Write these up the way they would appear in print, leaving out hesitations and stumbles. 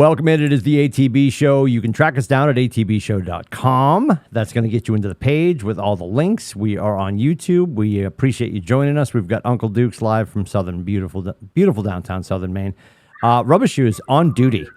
Welcome in. It is the ATB show. You can track us down at atbshow.com. That's going to get you into the page with all the links. We are on YouTube. We appreciate you joining us. We've got Uncle Duke's live from beautiful downtown Southern Maine. Rubber Shoes on duty.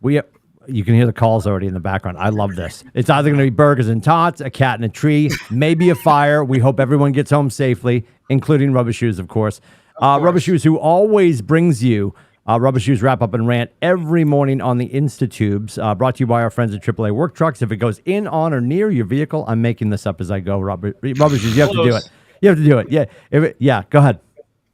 You can hear the calls already in the background. I love this. It's either going to be burgers and tots, a cat in a tree, maybe a fire. We hope everyone gets home safely, including Rubber Shoes, of course. Rubber Shoes, who always brings you Rubber Shoes Wrap Up and Rant every morning on the Instatubes, brought to you by our friends at AAA Work Trucks. If it goes in, on, or near your vehicle, I'm making this up as I go, Rubber Shoes. You have to do it. You have to do it. Yeah. Go ahead.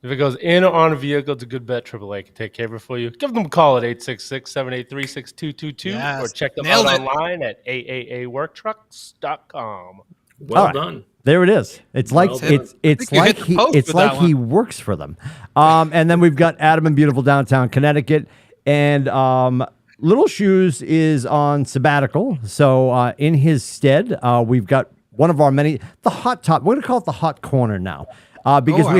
If it goes in or on a vehicle, it's a good bet. AAA can take care of it for you. Give them a call at 866-783-6222 or check them out online at aaaworktrucks.com. Well done. There it is. It's like he works for them. And then we've got Adam in beautiful downtown Connecticut, and Little Shoes is on sabbatical. So in his stead, we've got one of our the hot top. We're going to call it the hot corner now. Because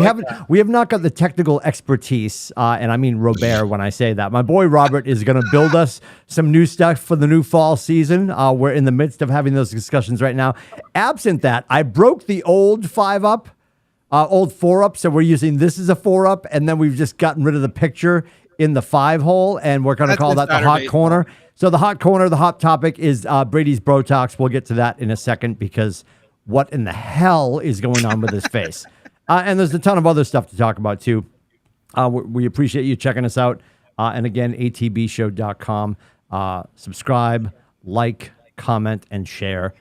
we have not got the technical expertise, and I mean Robert when I say that. My boy Robert is going to build us some new stuff for the new fall season. We're in the midst of having those discussions right now. Absent that, I broke the old 5-up, old 4-up, so we're using this as a 4-up, and then we've just gotten rid of the picture in the 5-hole, and we're going to call that the hot corner. So the hot corner, the hot topic is Brady's Brotox. We'll get to that in a second, because what in the hell is going on with his face? And there's a ton of other stuff to talk about, too. We appreciate you checking us out. And again, atbshow.com. Subscribe, like, comment, and share,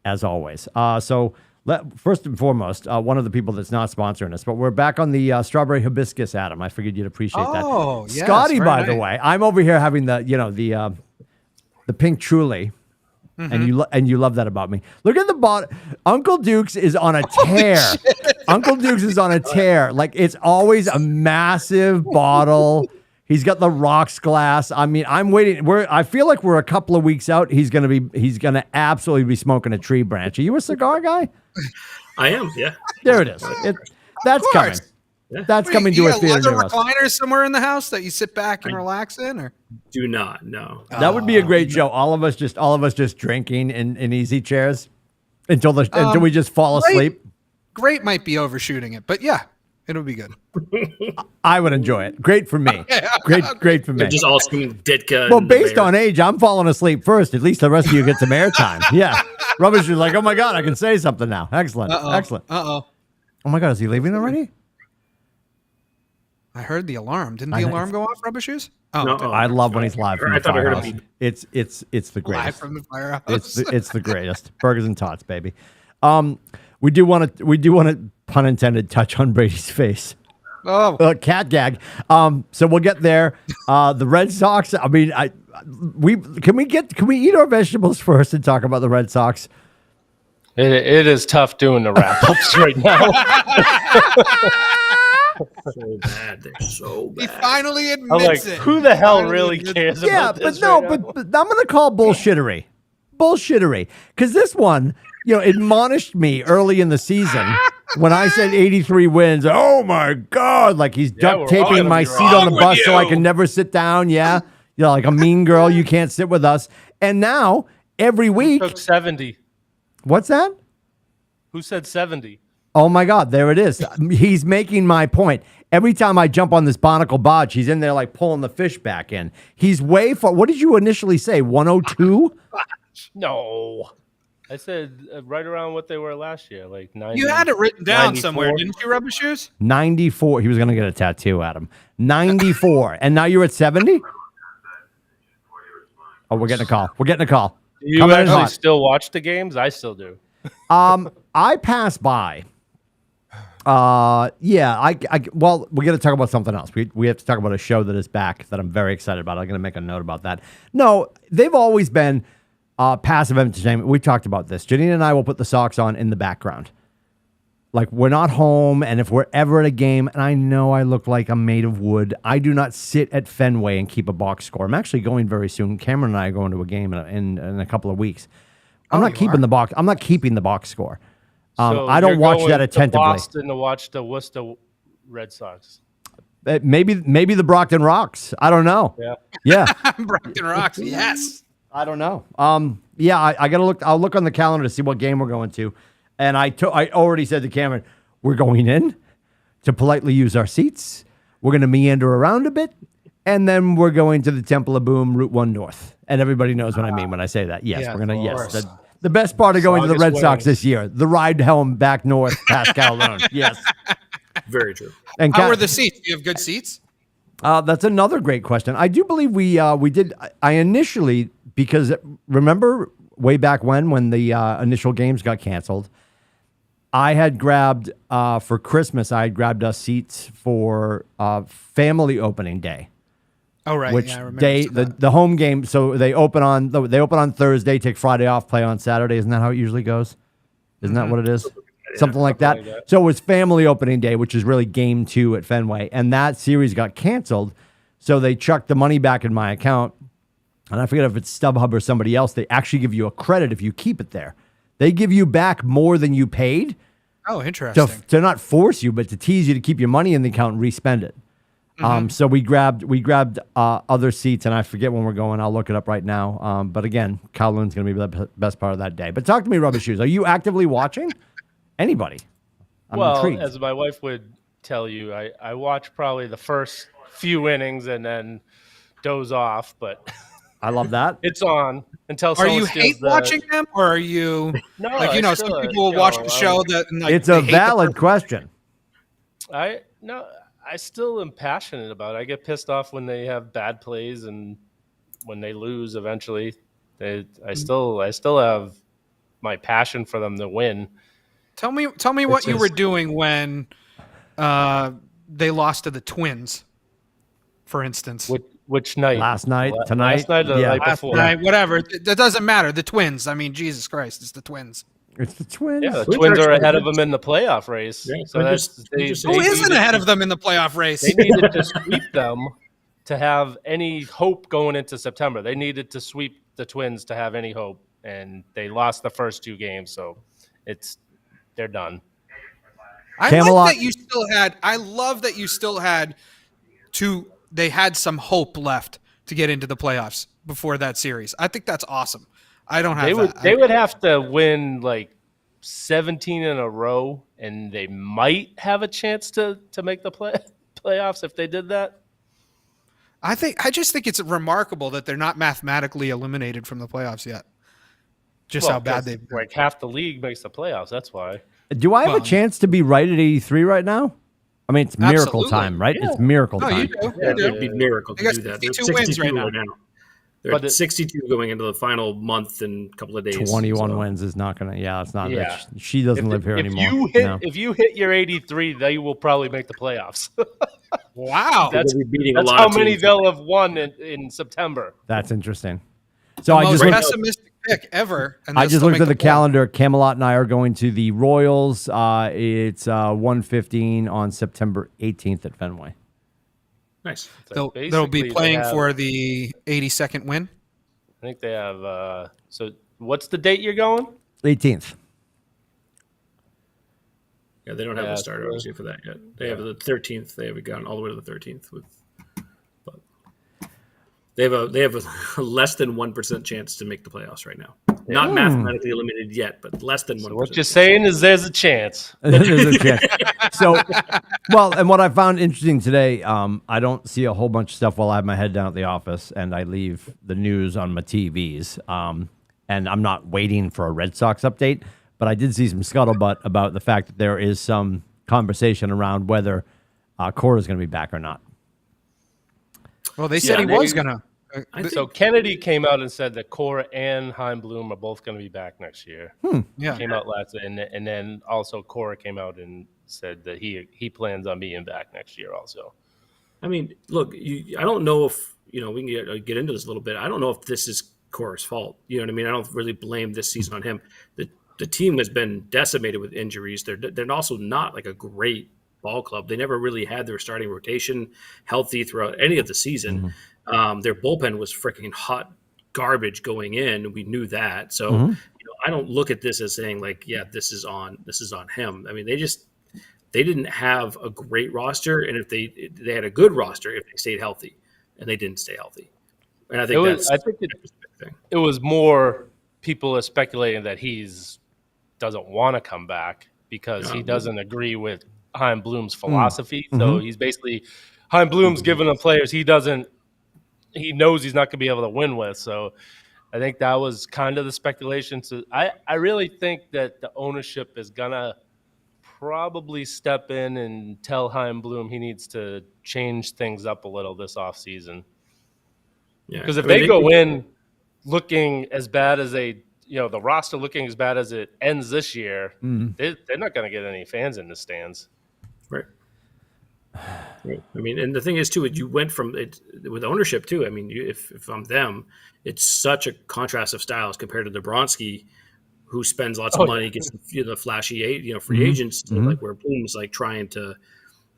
as always. First and foremost, one of the people that's not sponsoring us, but we're back on the strawberry hibiscus, Adam. I figured you'd appreciate that. Oh, yeah. Scotty, by the way, I'm over here having the pink Truly. Mm-hmm. And you love that about me. Look at the bottom. Uncle Duke's is on a tear. Uncle Duke's is on a tear. Like, it's always a massive bottle. He's got the rocks glass. I mean, I'm waiting. I feel like we're a couple of weeks out. He's gonna absolutely be smoking a tree branch. Are you a cigar guy? I am. Yeah. There it is. That's coming. Yeah. That's coming to a theater near us. Recliners somewhere in the house that you sit back and relax in, or do not? No. That would be a great show. All of us just drinking in easy chairs until we just fall asleep. Great might be overshooting it, but yeah, it'll be good. I would enjoy it. Great for me. Great for me. They're just all screaming Ditka. Well, based on age, I'm falling asleep first. At least the rest of you get some airtime. Yeah. Rubbish is like, oh my God, I can say something now. Excellent. Excellent. Oh my God, is he leaving already? I heard the alarm. Didn't the alarm go off, Rubber Shoes? Oh, no. I love when he's live from the firehouse. It's the greatest. Live from the firehouse. It's the greatest. Burgers and tots, baby. We do want to pun intended touch on Brady's face. Oh, cat gag. So we'll get there. The Red Sox. I mean, can we eat our vegetables first and talk about the Red Sox? It is tough doing the wrap-ups right now. So bad. They're so bad. He finally admits it. Who the hell really cares about this? But I'm going to call bullshittery. Bullshittery. Because this one, admonished me early in the season when I said 83 wins. Oh, my God. Like, he's duct taping my seat on the bus so I can never sit down. Yeah. Like a mean girl. You can't sit with us. And now, every week. Who took 70? What's that? Who said 70? Oh, my God. There it is. He's making my point. Every time I jump on this barnacle barge, he's in there like pulling the fish back in. He's way far. What did you initially say? 102? No. I said right around what they were last year, like 90. You had it written down 94. somewhere, didn't you, Rubber Shoes? 94. He was going to get a tattoo, Adam. 94. And now you're at 70? Oh, we're getting a call. Do you actually still watch the games? I still do. I pass by. Well, we're going to talk about something else. We have to talk about a show that is back that I'm very excited about. I'm going to make a note about that. No, they've always been passive entertainment. We talked about this. Janine and I will put the Sox on in the background. Like, we're not home, and if we're ever at a game, and I know I look like I'm made of wood, I do not sit at Fenway and keep a box score. I'm actually going very soon. Cameron and I are going to a game in a couple of weeks. I'm not keeping the box. I'm not keeping the box score. So I don't watch that attentively. Boston to watch the Worcester Red Sox. Maybe the Brockton Rocks. I don't know. Yeah. Brockton Rocks, yes. I don't know. Yeah, I gotta look. I'll look on the calendar to see what game we're going to. And I already said to Cameron, we're going in to politely use our seats. We're gonna meander around a bit, and then we're going to the Temple of Boom, Route 1 North. And everybody knows what I mean when I say that. Yes, Yeah, we're gonna. of Yes, course. the best part of going to the August Red Sox wings. this year, the ride home back north past Calhoun. Yes. Very true. And How were the seats? Do you have good seats? That's another great question. I do believe we did. I initially, because remember way back when the initial games got canceled, I had grabbed for Christmas. I had grabbed us seats for family opening day, Oh, right. which yeah, I remember day you said that. the home game. So they open on Thursday, take Friday off, play on Saturday. Isn't that how it usually goes? Isn't that what it is? Something like that. like that. So it was family opening day, which is really game 2 at Fenway. And that series got canceled. So they chucked the money back in my account. And I forget if it's StubHub or somebody else. They actually give you a credit if you keep it there. They give you back more than you paid Oh, interesting. to not force you, but to tease you to keep your money in the account and respend it. So we grabbed other seats, and I forget when we're going. I'll look it up right now. But again, Kowloon's going to be the best part of that day. But talk to me, Rubber Shoes. Are you actively watching? Anybody? I'm Well, intrigued. as my wife would tell you, I watch probably the first few innings and then doze off, but I love that. it's on until Are someone you steals hate watching them, or are you No, like I some still, people will watch the show that and, like, It's they a hate the valid question. I still am passionate about it. I get pissed off when they have bad plays and when they lose eventually. I still have my passion for them to win. Tell me what you just- were doing when they lost to the Twins, for instance. Which night? Last night, tonight, Last night or the yeah. night Last before? night, whatever. That doesn't matter. The Twins. I mean, Jesus Christ, it's the Twins. It's the Twins. Yeah, the Twins Twins are are ahead actually of them in the playoff race. Yeah, So Twins they just- Who isn't needed ahead to- of them in the playoff race? They needed to sweep them to have any hope going into September. They needed to sweep the Twins to have any hope, and they lost the first 2 games, so they're done. I Camelot- like that you still had. I love that you still had two. They had some hope left to get into the playoffs before that series. I think that's awesome. I don't have that. They would have to win like 17 in a row, and they might have a chance to make the playoffs if they did that. I just think it's remarkable that they're not mathematically eliminated from the playoffs yet. Just how bad 'cause, they've been. like half the league makes the playoffs. That's why. Do I have Well- a chance to be right at 83 right now? I mean, it's miracle Absolutely. time, right? Yeah. It's miracle No, time. you do. Yeah, You do. it'd be a miracle to They got do that. 62 wins right now. They're But at 62 going into the final month and a couple of days. 21 so- wins is not gonna. Yeah, it's not. Yeah. She doesn't live here if anymore. If you hit your 83, they will probably make the playoffs. Wow. That's They'll be beating a that's lot how of many teams. they'll have won in September. That's interesting. So the I most just looked, pessimistic pick ever. And I they'll just still looked make at the playoffs. calendar. Camelot and I are going to the Royals. It's 1:15 on September 18th at Fenway. Nice. So They'll be basically, playing they have- for the 82nd win. I think they have. So what's the date you're going? 18th. Yeah, they don't have Yeah, a starter so- obviously for that yet. They have the 13th. They haven't gotten all the way to the 13th but they have a less than 1% chance to make the playoffs right now. Not mathematically eliminated yet, but less than 1%. So what you're saying is there's a chance. There's a chance. So, well, and what I found interesting today, I don't see a whole bunch of stuff while I have my head down at the office, and I leave the news on my TVs. And I'm not waiting for a Red Sox update, but I did see some scuttlebutt about the fact that there is some conversation around whether Cora is going to be back or not. Well, they said Yeah, he was they- going to. So Kennedy came out and said that Cora and Heimblum are both going to be back next year. Yeah. Came out last, and then also Cora came out and said that he plans on being back next year also. I mean, look, I don't know if, we can get into this a little bit. I don't know if this is Cora's fault. You know what I mean? I don't really blame this season on him. The team has been decimated with injuries. They're also not like a great ball club. They never really had their starting rotation healthy throughout any of the season. Their bullpen was freaking hot garbage going in. We knew that. So I don't look at this as saying like, yeah, this is on him. I mean, they didn't have a great roster, and if they had a good roster if they stayed healthy, and they didn't stay healthy. And I think that's a big thing. It was more people are speculating that doesn't want to come back because he doesn't agree with Chaim Bloom's philosophy. So he's basically Chaim Bloom's giving the players he knows he's not going to be able to win with. So I think that was kind of the speculation. So I really think that the ownership is going to probably step in and tell Chaim Bloom he needs to change things up a little this offseason. Yeah, because if they go in looking as bad as the roster looking as bad as it ends this year, they're not going to get any fans in the stands. Right. Right. I mean, and the thing is too, you went from it with ownership too. I mean, if I'm them, it's such a contrast of styles compared to Dobronsky, who spends lots of money, gets the flashy, free agents, to like where Bloom's like trying to.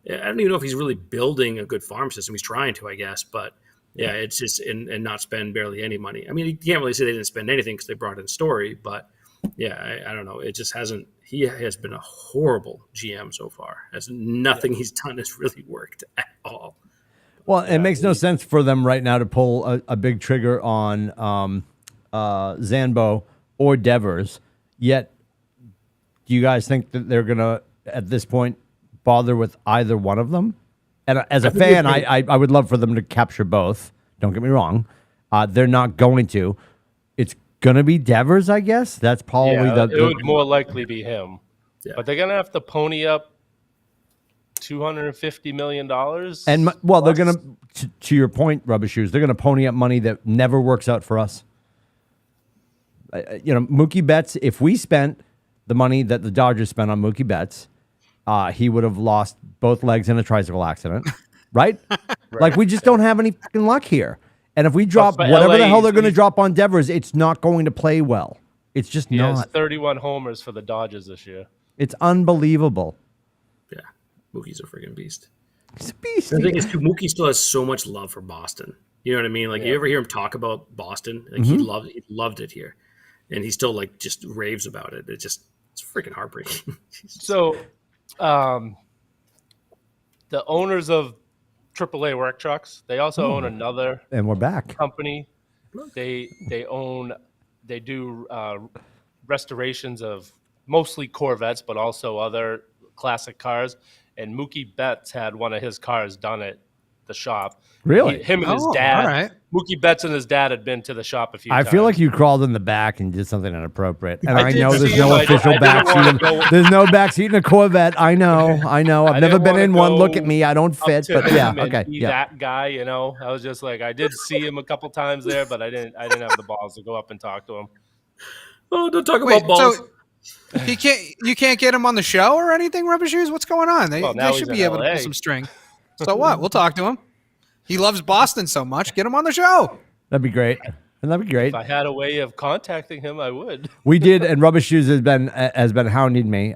I don't even know if he's really building a good farm system. He's trying to, I guess, but yeah, it's just and not spend barely any money. I mean, you can't really say they didn't spend anything because they brought in Story, but yeah, I don't know. It just hasn't. He has been a horrible GM so far. Nothing he's done has really worked at all. Well, it makes no sense for them right now to pull a big trigger on Zanbo or Devers. Yet, do you guys think that they're going to, at this point, bother with either one of them? And as a fan, I would love for them to capture both. Don't get me wrong. They're not going to. It's going to be Devers, I guess. That's probably it would more likely be him. Yeah. But they're going to have to pony up $250 million. And, they're going to your point, Rubber Shoes, they're going to pony up money that never works out for us. Mookie Betts, if we spent the money that the Dodgers spent on Mookie Betts, he would have lost both legs in a tricycle accident, right? Like, we just don't have any fucking luck here. And if we drop whatever the hell they're going to drop on Devers, it's not going to play well. It's just not. He has 31 homers for the Dodgers this year. It's unbelievable. Yeah, Mookie's a freaking beast. He's a beast. The thing is, too, Mookie still has so much love for Boston. You know what I mean? Like, you ever hear him talk about Boston? Like, he loved it here. And he still, like, just raves about it. It's freaking heartbreaking. So, the owners of AAA work trucks, they also own another and we're back company. They do restorations of mostly Corvettes, but also other classic cars. And Mookie Betts had one of his cars done at the shop. Really? Him and his dad. All right. Mookie Betts and his dad had been to the shop a few times. I feel like you crawled in the back and did something inappropriate. And I know there's see no him. official I didn't wanna backseat. There's no backseat in a Corvette. I know. I've never been in one. Look at me. I don't fit. But yeah, okay. Yeah. That guy, I was just like, I did see him a couple times there, but I didn't have the balls to go up and talk to him. Oh, don't talk about balls. So you can't get him on the show or anything, Rubber Shoes? What's going on? They should be able to pull some string. So what? We'll talk to him. He loves Boston so much. Get him on the show. That'd be great. And that'd be great. If I had a way of contacting him, I would. We did, and Rubber Shoes has been hounding me,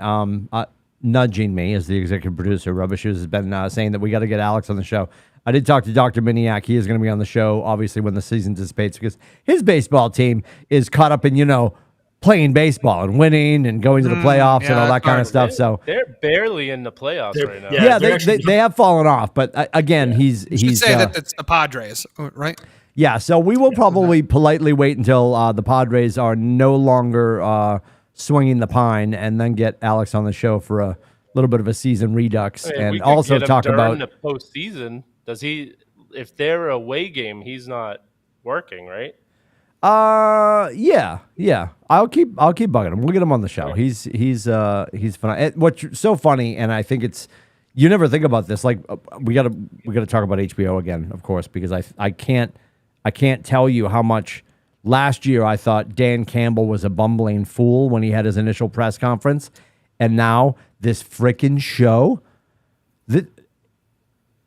nudging me as the executive producer. Rubber Shoes has been saying that we got to get Alex on the show. I did talk to Dr. Miniak. He is going to be on the show, obviously, when the season dissipates, because his baseball team is caught up in, playing baseball and winning and going to the playoffs and all that kind of stuff. So they're barely in the playoffs right now. Yeah, they have fallen off. But again, he's say that it's the Padres, right? Yeah, so we will probably politely wait until the Padres are no longer swinging the pine, and then get Alex on the show for a little bit of a season redux, and also talk about the postseason. Does he? If they're a away game, he's not working, right? Yeah. I'll keep bugging him. We'll get him on the show. He's fun. What's so funny, and I think you never think about this. Like, we gotta talk about HBO again, of course, because I can't tell you how much last year I thought Dan Campbell was a bumbling fool when he had his initial press conference, and now this frickin' show,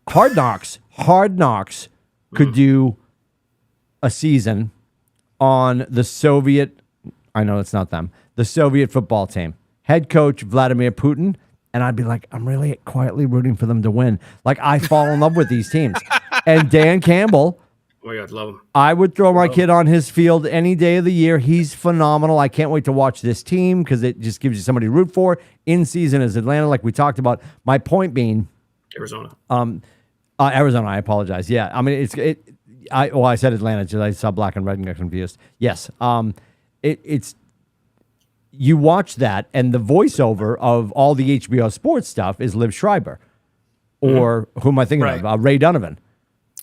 Hard Knocks could do a season on the Soviet, I know it's not them, the Soviet football team. Head coach Vladimir Putin, and I'd be like, I'm really quietly rooting for them to win. Like, I fall in love with these teams. And Dan Campbell Oh my God, love him. I would throw my kid on his field any day of the year. He's phenomenal. I can't wait to watch this team because it just gives you somebody to root for. In season is Atlanta, like we talked about. My point being, Arizona. Arizona. I apologize. Yeah, I mean I said Atlanta because I saw black and red and got confused. Yes, it's you watch that and the voiceover of all the HBO sports stuff is Liv Schreiber, or who am I thinking of? Ray Donovan.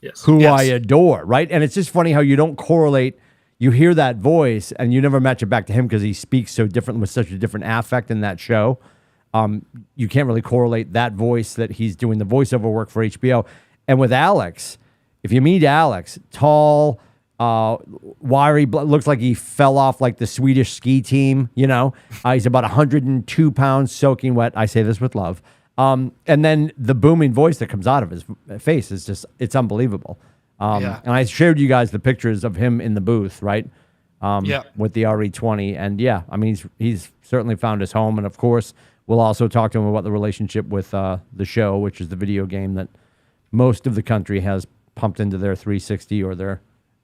Yes. Who I adore, right? And it's just funny how you don't correlate. You hear that voice and you never match it back to him because he speaks so different with such a different affect in that show. You can't really correlate that voice that he's doing the voiceover work for HBO. And with Alex, if you meet Alex, tall, wiry, looks like he fell off like the Swedish ski team, you know? He's about 102 pounds, soaking wet. I say this with love. And then the booming voice that comes out of his face is just, it's unbelievable. And I shared you guys the pictures of him in the booth, right? With the RE20. And yeah, I mean, he's certainly found his home. And of course, we'll also talk to him about the relationship with the show, which is the video game that most of the country has pumped into their 360 or their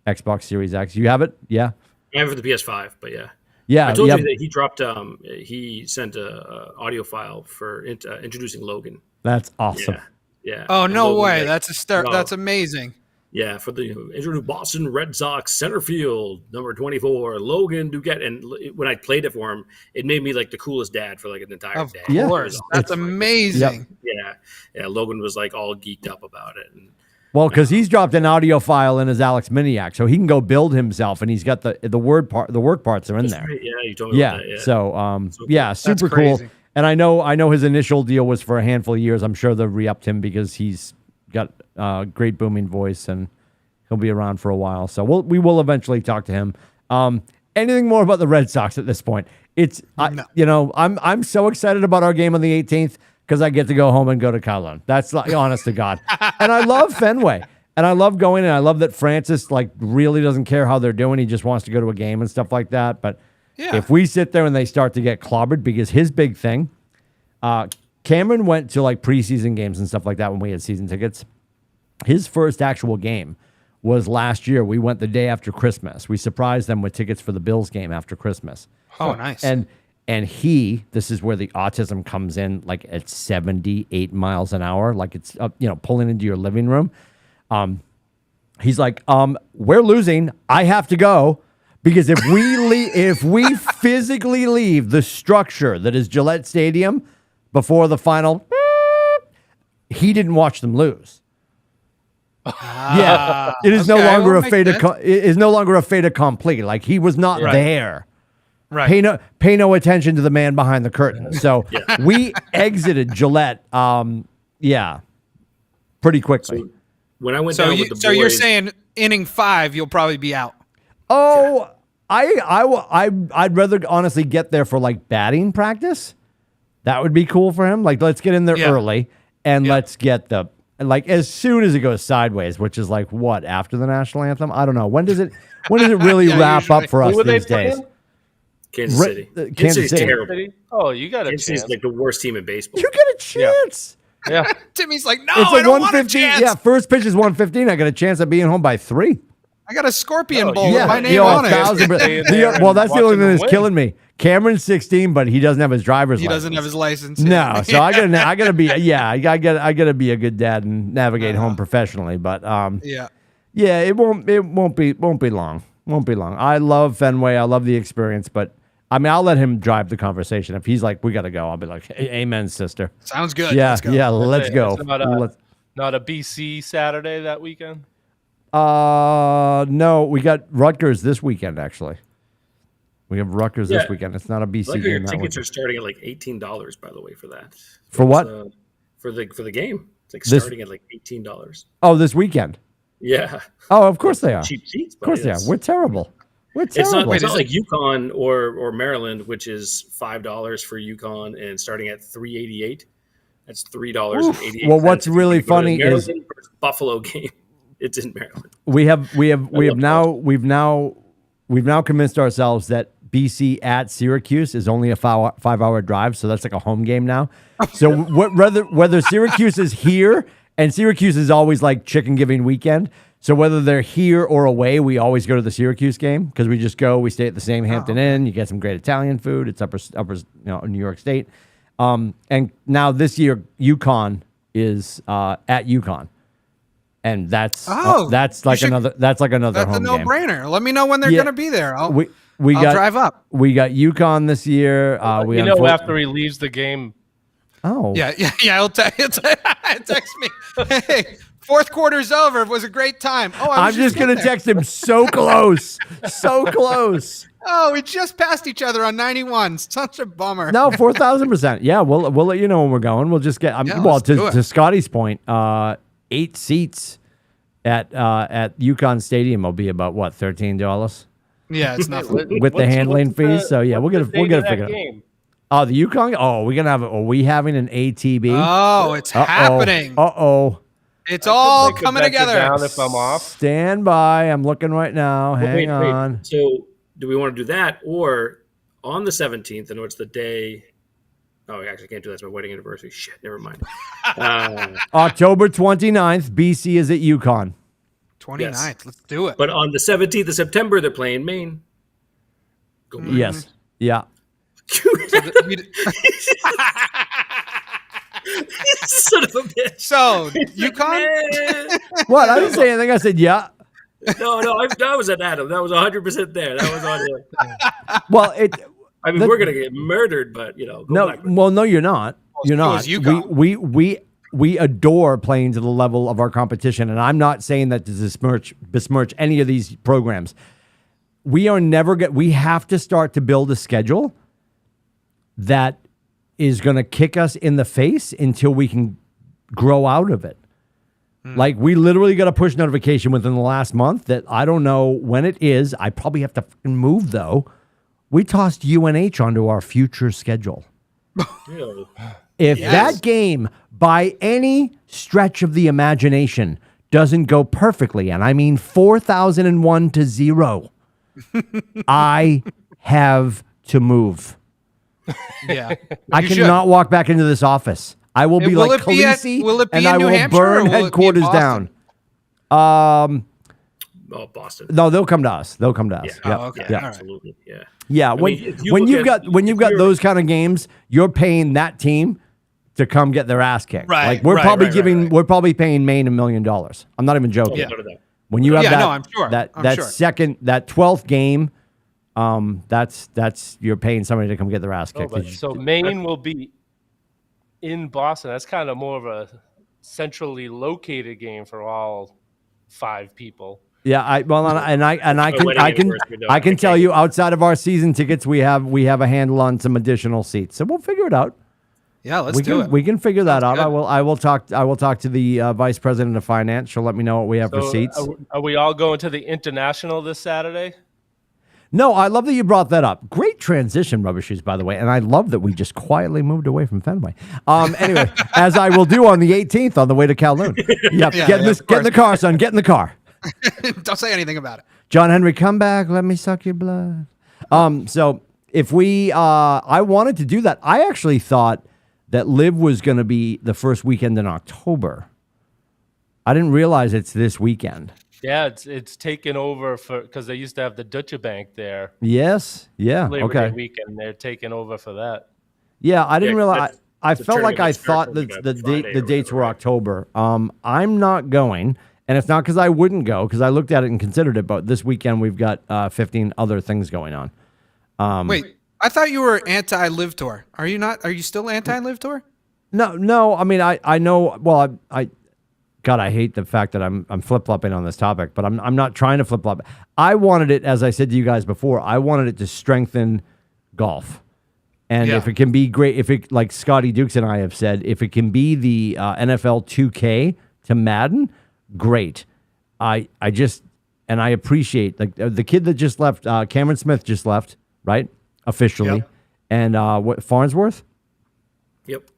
Xbox Series X. You have it? Yeah. I have it for the PS5, but yeah. Yeah, I told you that he dropped. He sent a audio file for introducing Logan. That's awesome. Yeah. Oh no Logan, way! That's a start. That's amazing. Yeah, for the introduce Boston Red Sox center field number 24, Logan Duquette. And when I played it for him, it made me like the coolest dad for like an entire day. Of course, that's amazing. Yeah. Logan was like all geeked up about it. And, well, because he's dropped an audio file in his Alex Miniac, so he can go build himself, and he's got the work parts are in there. Right. Yeah, you told me about that. Yeah. So super cool. And I know his initial deal was for a handful of years. I'm sure they've re-upped him because he's got a great booming voice, and he'll be around for a while. So we will eventually talk to him. Anything more about the Red Sox at this point? I'm so excited about our game on the 18th. Because I get to go home and go to Kowloon. That's like, honest to God. And I love Fenway. And I love going, and I love that Francis like really doesn't care how they're doing. He just wants to go to a game and stuff like that. But if we sit there and they start to get clobbered, because his big thing, Cameron went to like preseason games and stuff like that when we had season tickets. His first actual game was last year. We went the day after Christmas. We surprised them with tickets for the Bills game after Christmas. Oh, nice. And this is where the autism comes in, like at 78 miles an hour, like it's pulling into your living room. He's like, we're losing. I have to go because if we physically leave the structure that is Gillette Stadium before the final, he didn't watch them lose. It is no longer a fait accompli. Like he was not there. Right. Pay no attention to the man behind the curtain. So we exited Gillette, pretty quickly. So when I went down with the boys, so you're saying inning 5, you'll probably be out. Oh, I'd rather honestly get there for like batting practice. That would be cool for him. Like let's get in there early and let's get as soon as it goes sideways, which is like what after the national anthem. I don't know when does it really wrap up for us these days. Kansas City. Kansas City. Terrible. Oh, you got a Kansas chance. City's like the worst team in baseball. You get a chance. Yeah. Timmy's like, no, It's I don't want a chance. Yeah, first pitch is 115. I got a chance of being home by 3. I got a scorpion bowl with my name on it. Well, that's the only thing that's killing me. Cameron's 16, but he doesn't have his driver's license. He doesn't have his license. No, so I gotta be I gotta be a good dad and navigate home professionally. But it won't be long. Won't be long. I love Fenway. I love the experience, but I mean, I'll let him drive the conversation. If he's like, we got to go, I'll be like, hey, amen, sister. Sounds good. Yeah, let's go. Let's go. Not a BC Saturday that weekend? No, we got Rutgers this weekend, actually. We have Rutgers this weekend. It's not a BC game. Tickets are starting at like $18, by the way, for that. For what? For the game. It's like starting at like $18. Oh, this weekend? Yeah. Oh, of course they are. Cheap seats. Of course they are. We're terrible. It's not like UConn or Maryland, which is $5 for UConn and starting at $3.88. That's $3.88. Well, what's really funny is Buffalo game. It's in Maryland. We've now convinced ourselves that BC at Syracuse is only a 5-hour drive, so that's like a home game now. So whether Syracuse is here, and Syracuse is always like chicken giving weekend. So whether they're here or away, we always go to the Syracuse game because we just go. We stay at the same Hampton Inn. You get some great Italian food. It's upper New York State. And now this year, UConn is at UConn, and that's like another home a no-brainer. Let me know when they're going to be there. I'll drive up. We got UConn this year. After he leaves the game. Oh yeah. He'll text me. Hey, fourth quarter's over. It was a great time. Oh, I'm just gonna text him. So close, so close. Oh, we just passed each other on 91. Such a bummer. No, 4,000%. Yeah, we'll let you know when we're going. We'll just get. To Scotty's point, 8 seats at UConn Stadium will be about what, $13? Yeah, it's not with the handling fees. So yeah, we'll get it figured out. Oh, the UConn. Oh, we're gonna have. Are we having an ATB? Oh, it's happening. It's all coming together. Down if I'm off. Stand by. I'm looking right now. Hang on. So, do we want to do that, or on the 17th? I know it's the day. Oh, I actually can't do that. It's my wedding anniversary. Shit, never mind. October 29th, BC is at UConn. 29th. Yes. Let's do it. But on the 17th of September, they're playing Maine. Go Maine. Yes. Yeah. Son of a bitch. So, UConn? What? I didn't say anything. I said, yeah. No, I was at Adam. That was 100% there. That was on him. Well, we're going to get murdered, but, no, you're not. You're not. We adore playing to the level of our competition, and I'm not saying that to besmirch any of these programs. We have to start to build a schedule that is going to kick us in the face until we can grow out of it. Like, we literally got a push notification within the last month that I don't know when it is. I probably have to move, though. We tossed UNH onto our future schedule. If that game, by any stretch of the imagination, doesn't go perfectly, and I mean 4,001-0, I have to move. Yeah, I cannot walk back into this office. I will be like Khaleesi, and I will burn headquarters down. Boston. No, they'll come to us. Yeah. Oh, okay. Yeah, absolutely. Yeah. Yeah. When you've got those kind of games, you're paying that team to come get their ass kicked. Right. Like we're probably paying Maine $1 million. I'm not even joking. Yeah. When you have I'm sure. that 12th game. That's you're paying somebody to come get their ass kicked. So Maine will be in Boston. That's kind of more of a centrally located game for all 5 people. Yeah, I can tell you outside of our season tickets, we have a handle on some additional seats. So we'll figure it out. Yeah, let's do it. We can figure that out. I will talk to the vice president of finance. She'll let me know what we have for seats. Are we all going to the International this Saturday? No, I love that you brought that up. Great transition, Rubber Shoes, by the way. And I love that we just quietly moved away from Fenway. Anyway, as I will do on the 18th on the way to Kowloon. Get in the car, son. Get in the car. Don't say anything about it. John Henry, come back. Let me suck your blood. So if I wanted to do that. I actually thought that Live was going to be the first weekend in October. I didn't realize it's this weekend. Yeah, it's taken over because they used to have the Deutsche Bank there. Yes, yeah, Labor Day weekend, they're taking over for that. Yeah, I didn't realize. I felt like I thought that the dates were October. I'm not going, and it's not because I wouldn't go, because I looked at it and considered it. But this weekend we've got 15 other things going on. Wait, I thought you were anti-Live Tour. Are you not? Are you still anti-Live Tour? No. I mean, I know. Well, God, I hate the fact that I'm flip-flopping on this topic, but I'm not trying to flip-flop. I wanted it, as I said to you guys before, I wanted it to strengthen golf. And if it can be great, if it, like Scotty Dukes and I have said, if it can be the NFL 2K to Madden, great. I appreciate, like, the kid that just left, Cameron Smith just left, right? Officially. Yep. And Farnsworth? Yep.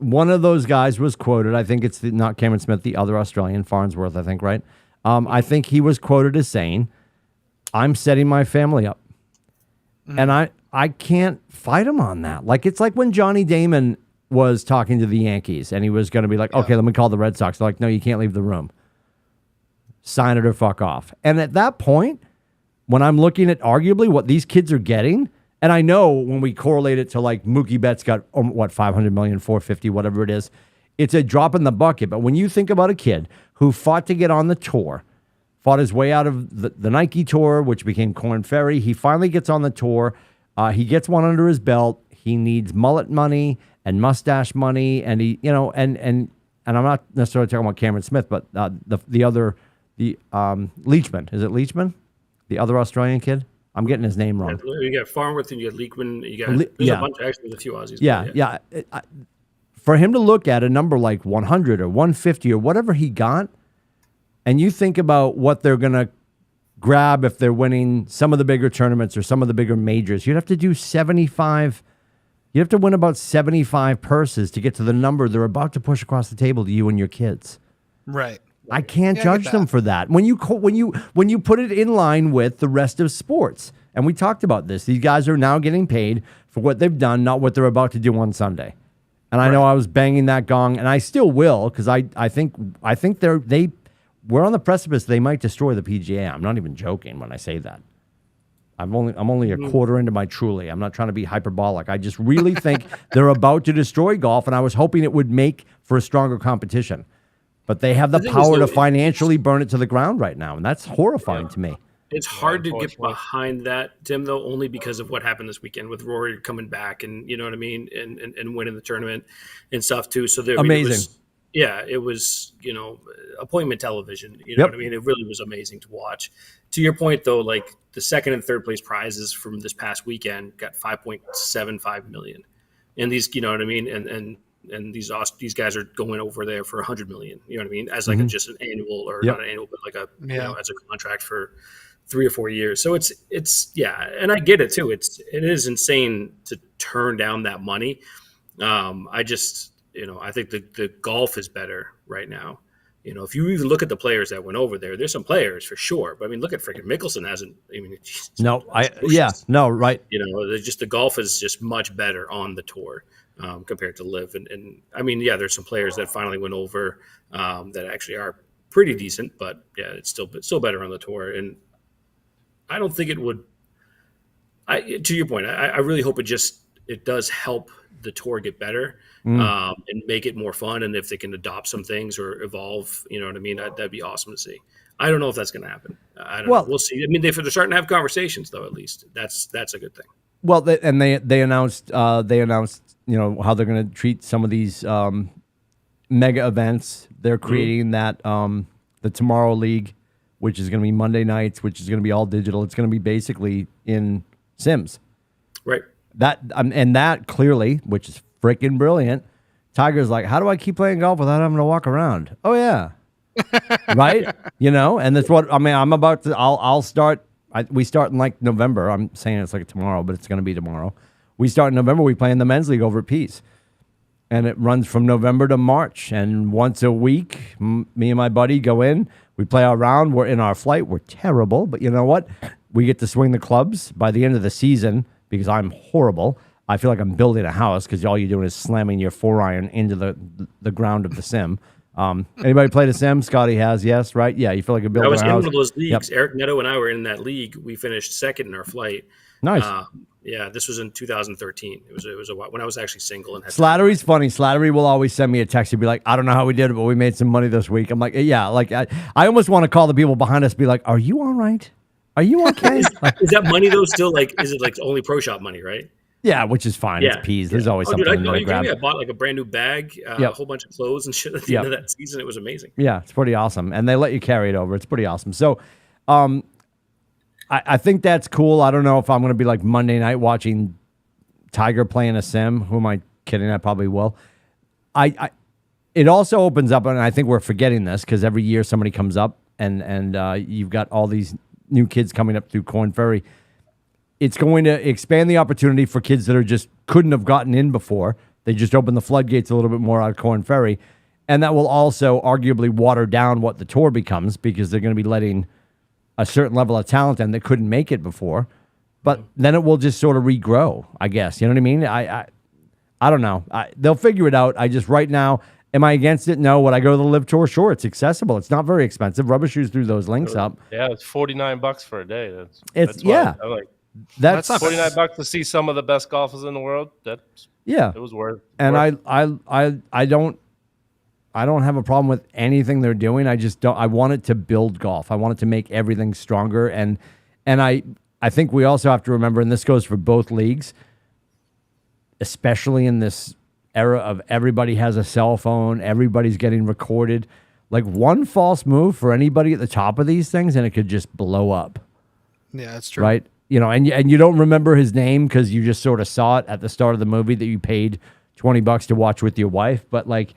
One of those guys was quoted. I think it's not Cameron Smith, the other Australian, Farnsworth, I think, right? I think he was quoted as saying, I'm setting my family up. And I can't fight him on that. Like, it's like when Johnny Damon was talking to the Yankees, and he was going to be like, okay, let me call the Red Sox. They're like, no, you can't leave the room. Sign it or fuck off. And at that point, when I'm looking at arguably what these kids are getting, and I know when we correlate it to like Mookie Betts got, what, 500 million, 450, whatever it is, it's a drop in the bucket. But when you think about a kid who fought to get on the tour, fought his way out of the Nike tour, which became Korn Ferry, he finally gets on the tour. He gets one under his belt. He needs mullet money and mustache money, and he, and I'm not necessarily talking about Cameron Smith, but the other Leachman. Is it Leachman? The other Australian kid? I'm getting his name wrong. You got Farnworth and you got Leakman. You got there's a bunch. Actually, there's a few Aussies. Yeah. For him to look at a number like 100 or 150 or whatever he got, and you think about what they're going to grab if they're winning some of the bigger tournaments or some of the bigger majors, you'd have to do 75. You have to win about 75 purses to get to the number they're about to push across the table to you and your kids. Right. I can't judge them for that. When you put it in line with the rest of sports, and we talked about this, these guys are now getting paid for what they've done, not what they're about to do on Sunday. And I know I was banging that gong, and I still will, because I think we're on the precipice. They might destroy the PGA. I'm not even joking when I say that. I'm only a quarter into my Truly. I'm not trying to be hyperbolic. I just really think they're about to destroy golf, and I was hoping it would make for a stronger competition. But they have the power to financially burn it to the ground right now, and that's horrifying to me. It's hard to get behind that, Tim, though, only because of what happened this weekend with Rory coming back and, you know what I mean, and winning the tournament and stuff, too. So amazing. It was, appointment television. You know what I mean? It really was amazing to watch. To your point, though, like the second and third place prizes from this past weekend got $5.75 million. And these, you know what I mean? And these guys are going over there for $100 million. You know what I mean? As like just an annual, or not an annual, but like as a contract for 3 or 4 years. So it's and I get it too. It is insane to turn down that money. I just, I think the golf is better right now. If you even look at the players that went over there, there's some players for sure. But I mean, look at freaking Mickelson hasn't. I mean, right. The golf is just much better on the tour compared to Live. And I mean, there's some players that finally went over that actually are pretty decent. But it's still better on the tour. And I don't think it would. To your point, I really hope it does help the tour get better and make it more fun. And if they can adopt some things or evolve, you know what I mean? That'd be awesome to see. I don't know if that's going to happen. I don't know. We'll see. I mean, they're starting to have conversations, though. At least that's a good thing. Well, they announced how they're going to treat some of these mega events. They're creating that the Tomorrow League, which is going to be Monday nights, which is going to be all digital. It's going to be basically in Sims. Right. That clearly, which is freaking brilliant. Tiger's like, how do I keep playing golf without having to walk around? Oh yeah, right. And that's what I mean. I'm about to. I'll start. We start in like November. I'm saying it's like tomorrow, but it's going to be tomorrow. We start in November. We play in the men's league over at Peace, and it runs from November to March. And once a week, me and my buddy go in. We play our round. We're in our flight. We're terrible, but you know what? We get to swing the clubs by the end of the season. Because I'm horrible. I feel like I'm building a house because all you're doing is slamming your 4-iron into the ground of the sim. Anybody played a sim? Scotty has, yes, right? Yeah, you feel like you're building a house. I was in one of those leagues. Yep. Eric Neto and I were in that league. We finished second in our flight. Nice. This was in 2013. It was a while when I was actually single. And Slattery's funny. Slattery will always send me a text. He'd be like, I don't know how we did it, but we made some money this week. I'm like, yeah. Like I almost want to call the people behind us and be like, are you all right? Are you okay? Is that money though still is it like only pro shop money, right? Yeah, which is fine. It's peas. There's always something to grab. I bought like a brand new bag, a whole bunch of clothes and shit at the end of that season. It was amazing. Yeah, it's pretty awesome. And they let you carry it over. It's pretty awesome. So I think that's cool. I don't know if I'm going to be like Monday night watching Tiger playing a sim. Who am I kidding? I probably will. It also opens up, and I think we're forgetting this because every year somebody comes up and you've got all these new kids coming up through Korn Ferry. It's going to expand the opportunity for kids that are just couldn't have gotten in before. They just open the floodgates a little bit more out of Korn Ferry. And that will also arguably water down what the tour becomes because they're going to be letting a certain level of talent in that couldn't make it before. But then it will just sort of regrow, I guess. You know what I mean? I don't know. They'll figure it out. I just right now, am I against it? No. Would I go to the Live Tour? Sure. It's accessible. It's not very expensive. Rubber Shoes threw those links up. Yeah, it's $49 for a day. That's yeah. I'm like, that's $49 to see some of the best golfers in the world. It was worth. And I don't have a problem with anything they're doing. I just don't. I want it to build golf. I want it to make everything stronger. And I think we also have to remember, and this goes for both leagues, especially in this era of everybody has a cell phone, everybody's getting recorded. Like one false move for anybody at the top of these things, and it could just blow up. Yeah, that's true. Right? You know, and you don't remember his name because you just sort of saw it at the start of the movie that you paid $20 to watch with your wife. But like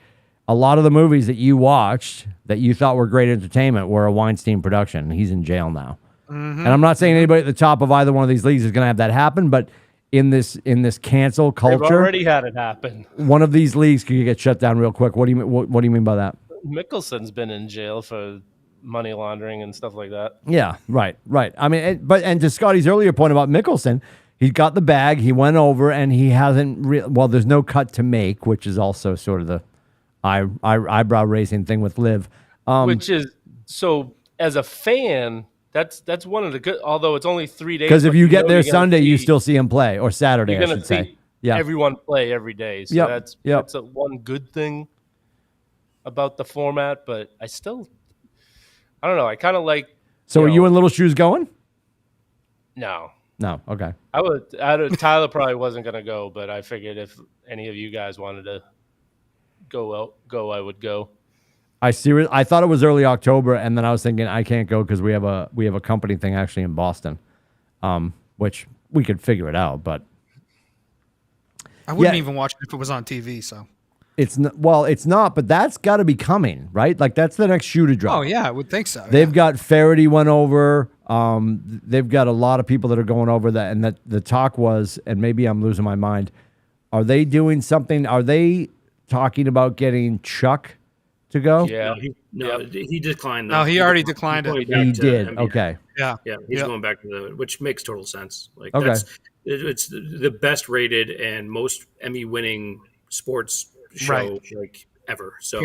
a lot of the movies that you watched that you thought were great entertainment were a Weinstein production. He's in jail now. And I'm not saying anybody at the top of either one of these leagues is going to have that happen, but in this cancel culture, they've already had it happen. One of these leagues could get shut down real quick. What do you mean by that? Mickelson's been in jail for money laundering and stuff like that. Yeah, right. I mean, and to Scotty's earlier point about Mickelson, he got the bag, he went over, and he hasn't. Well, there's no cut to make, which is also sort of the eyebrow raising thing with Liv. Which is so as a fan. That's one of the good. Although it's only 3 days. Because if you get there Sunday, you still see him play, or Saturday, you're I gonna should say. see Yeah, everyone play every day. So that's one good thing about the format. But I don't know. I kind of like. So are you and Little Shoes going? No. Okay. Tyler probably wasn't gonna go, but I figured if any of you guys wanted to go, I would go. I thought it was early October, and then I was thinking I can't go because we have a company thing actually in Boston, which we could figure it out. But I wouldn't even watch it if it was on TV. So it's not. But that's got to be coming, right? Like that's the next shoe to drop. Oh yeah, I would think so. They've got Faraday went over. They've got a lot of people that are going over that, and that the talk was, and maybe I'm losing my mind. Are they doing something? Are they talking about getting Chuck to go? Yeah, he declined. No, he already declined it. He did. NBA. Okay. Yeah, he's going back to which makes total sense. Like okay. It's the best rated and most Emmy winning sports show like ever. So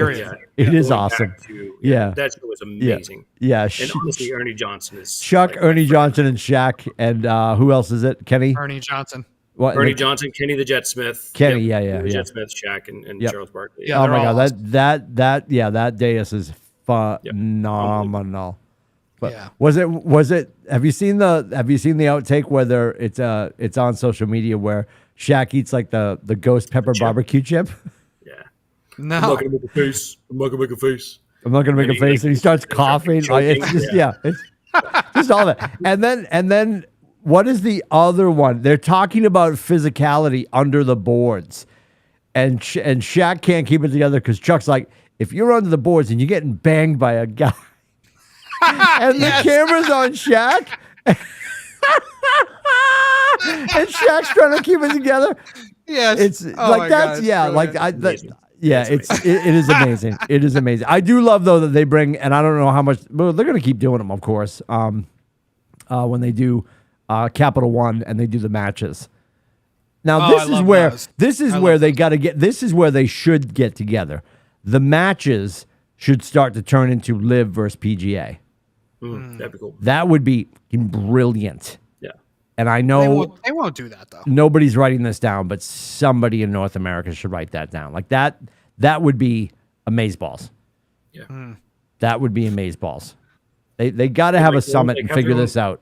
it is awesome. That show was amazing. Yeah. And honestly, Ernie Johnson is Chuck, Ernie Johnson, and Shaq, and who else is it? Kenny. Ernie Johnson. What, Ernie Johnson, Kenny the Jet Smith, Kenny, Jet Smith, Shaq, and Charles Barkley. Yeah, oh my God, awesome. that dais is phenomenal. But was it? Have you seen the outtake where it's on social media where Shaq eats like the ghost pepper barbecue chip? Yeah. No. I'm not gonna make a face. I'm not gonna make a face. And he starts coughing. It's just it's just all that. And then. What is the other one? They're talking about physicality under the boards. And Shaq can't keep it together because Chuck's like, if you're under the boards and you're getting banged by a guy, and the camera's on Shaq, and Shaq's trying to keep it together. Yes. It's like that's God, it is amazing. It is amazing. I do love though that they bring, and I don't know how much, but they're going to keep doing them, of course. When they do Capital One and they do the matches. Now this is where they got to get. This is where they should get together. The matches should start to turn into Live versus PGA. That'd be cool. That would be brilliant. Yeah. And I know they won't do that though. Nobody's writing this down, but somebody in North America should write that down. Like that would be amazeballs. Yeah. That would be amazeballs. They got to have a summit and figure this out.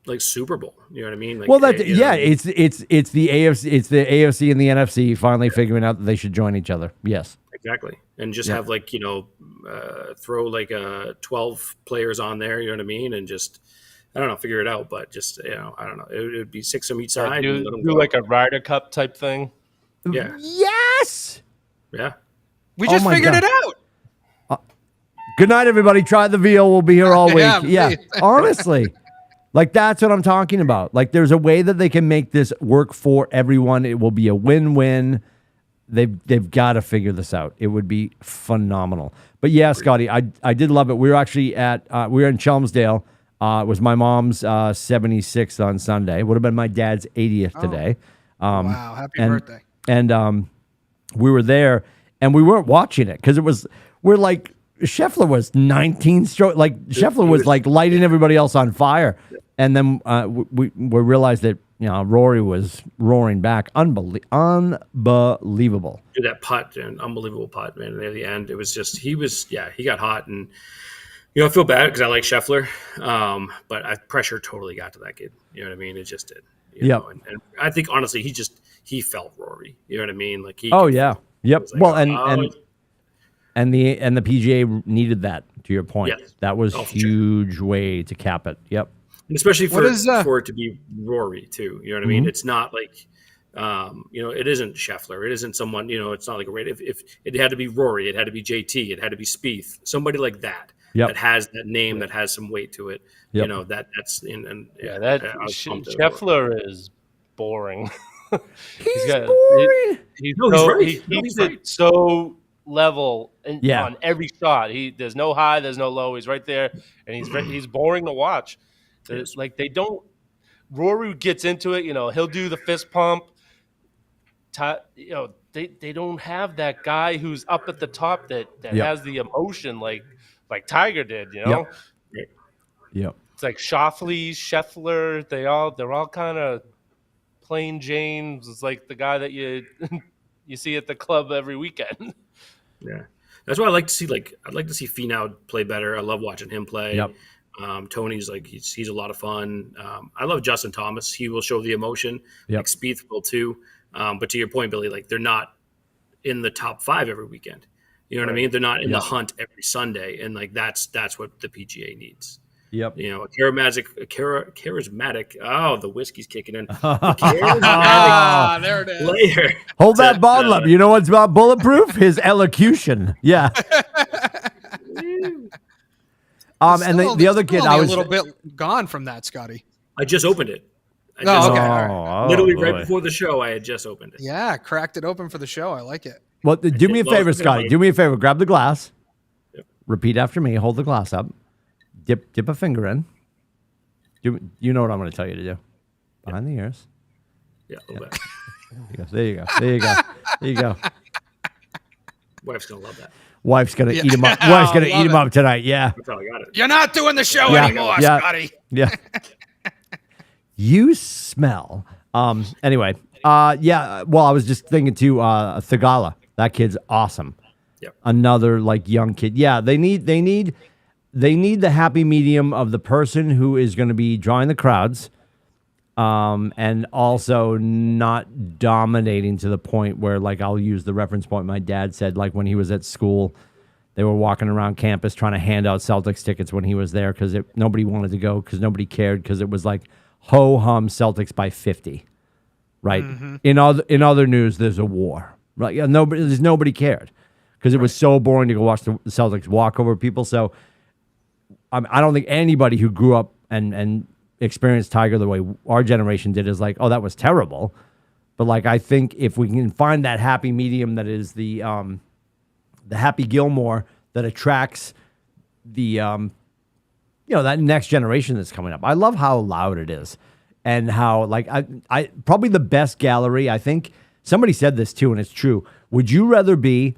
Like Super Bowl, you know what I mean? Like, well, it's the AFC and the NFC finally figuring out that they should join each other. Yes, exactly, and just have throw like 12 players on there. You know what I mean? And just I don't know, figure it out. But just I don't know. It would be 6 on each side. Do like a Ryder Cup type thing. Yeah. Yes. Yeah. We just figured it out. Good night, everybody. Try the veal. We'll be here all week. Yeah. Honestly. Like, that's what I'm talking about. Like, there's a way that they can make this work for everyone. It will be a win-win. They've got to figure this out. It would be phenomenal. But, yeah, Scotty, I did love it. We were actually we were in Chelmsdale. It was my mom's 76th on Sunday. It would have been my dad's 80th today. Wow, happy birthday. And we were there and we weren't watching it because we're like Scheffler was 19 stroke, like Scheffler was like lighting everybody else on fire, and then we realized that Rory was roaring back, unbelievable. Dude, that putt, an unbelievable putt, man. Near the end, it was just he got hot, and I feel bad because I like Scheffler, but pressure totally got to that kid. You know what I mean? It just did. Yeah, and I think honestly, he felt Rory. You know what I mean? Like he. Oh yeah. Yep. Like, well, and the PGA needed that. To your point, yes. That was huge way to cap it. Yep. And especially for it to be Rory too. You know what I mean? It's not like, it isn't Scheffler. It isn't someone. It's not like a rate. If it had to be Rory, it had to be JT, it had to be Spieth, somebody like that. Yep. That has that name, that has some weight to it. Yep. Scheffler is boring. He's boring. He keeps it so level on every shot. There's no high, there's no low. He's right there, and he's boring to watch. Like they don't. Rory gets into it. He'll do the fist pump. They don't have that guy who's up at the top that has the emotion like Tiger did. Yep. It's like Scheffler. They're all kind of plain James. It's like the guy that you see at the club every weekend. Yeah, that's why I like to see. I'd like to see Finau play better. I love watching him play. Yep. Tony's he's a lot of fun. I love Justin Thomas. He will show the emotion. Yep. Like Spieth will too. But to your point, Billy, they're not in the top 5 every weekend. You know what I mean? They're not in the hunt every Sunday, and that's what the PGA needs. Yep. A charismatic. Oh, the whiskey's kicking in. There it is. Player. Hold that bottle up. You know what's about bulletproof? His elocution. Yeah. And the other kid, I was a little bit gone from that, Scotty. I just opened it. Literally right before the show, I had just opened it. Yeah, cracked it open for the show. I like it. Well, do me a favor, Scotty. Do me a favor. Grab the glass. Yep. Repeat after me. Hold the glass up. Dip a finger in. You know what I'm going to tell you to do. Behind the ears. Yeah, a little bit. There you go. Wife's going to love that. Wife's going to eat him up. Wife's going to eat him up tonight. Yeah. That's how I got it. You're not doing the show anymore, Scotty. Yeah. You smell. Anyway. Yeah. Well, I was just thinking too, Thigala. That kid's awesome. Yep. Another young kid. Yeah. They need the happy medium of the person who is going to be drawing the crowds, and also not dominating to the point where, I'll use the reference point my dad said, when he was at school, they were walking around campus trying to hand out Celtics tickets when he was there because nobody wanted to go because nobody cared because it was ho-hum Celtics by 50, right? Mm-hmm. In other news, there's a war. Right? Yeah, nobody cared because it was so boring to go watch the Celtics walk over people. So I don't think anybody who grew up and experienced Tiger the way our generation did is oh, that was terrible. But I think if we can find that happy medium that is the Happy Gilmore that attracts the that next generation that's coming up. I love how loud it is and how I probably the best gallery. I think somebody said this too, and it's true. Would you rather be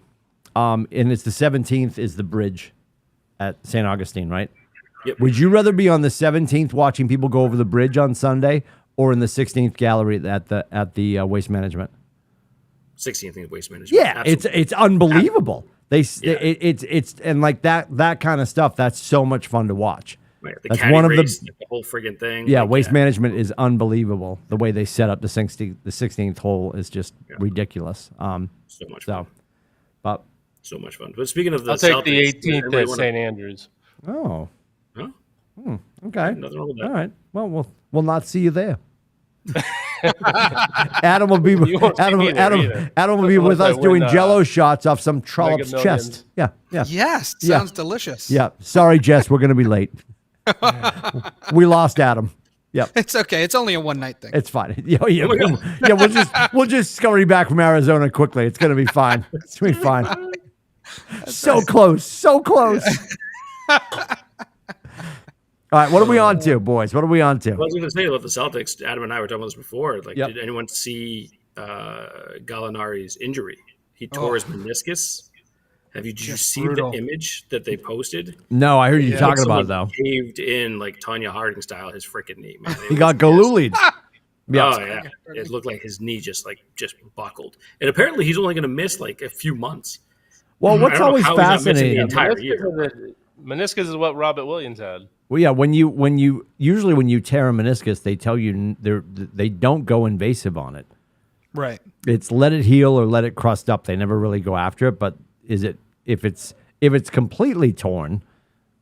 and it's the 17th is the bridge at St. Augustine, right? Yep. Would you rather be on the 17th watching people go over the bridge on Sunday, or in the 16th gallery at the Waste Management? 16th Waste Management. Yeah, absolutely. It's unbelievable. It's and that kind of stuff. That's so much fun to watch. Right. That's one of the whole friggin' thing. Yeah, Waste Management is unbelievable. The way they set up the 16th hole is just ridiculous. So much fun. But so much fun. But speaking of the I'll take Celtics, the 18th at St. Andrews. Oh. Huh? Okay. Nothing wrong with that. All right. Well, we'll not see you there. Adam will be Adam will be with us doing Jello shots off some trollop's chest. Yeah. Yes. Sounds delicious. Yeah. Sorry, Jess, we're going to be late. We lost Adam. Yep. It's okay. It's only a one-night thing. It's fine. We'll just scurry back from Arizona quickly. It's going to be fine. It's going to be fine. So close. All right, what are we on to, boys? What are we on to? I was going to say about the Celtics. Adam and I were talking about this before. Did anyone see Gallinari's injury? He tore his meniscus. Did you see brutal. the image that they posted? No, I heard you talking about it, though. Caved in like Tanya Harding style his freaking knee, man. He got galulied. Yeah. Oh yeah, it looked like his knee just buckled. And apparently he's only going to miss like a few months. Well, what's always fascinating? The entire year. Meniscus is what Robert Williams had. Well, yeah, when you tear a meniscus, they tell you they don't go invasive on it. Right. It's let it heal or let it crust up. They never really go after it. But if it's completely torn,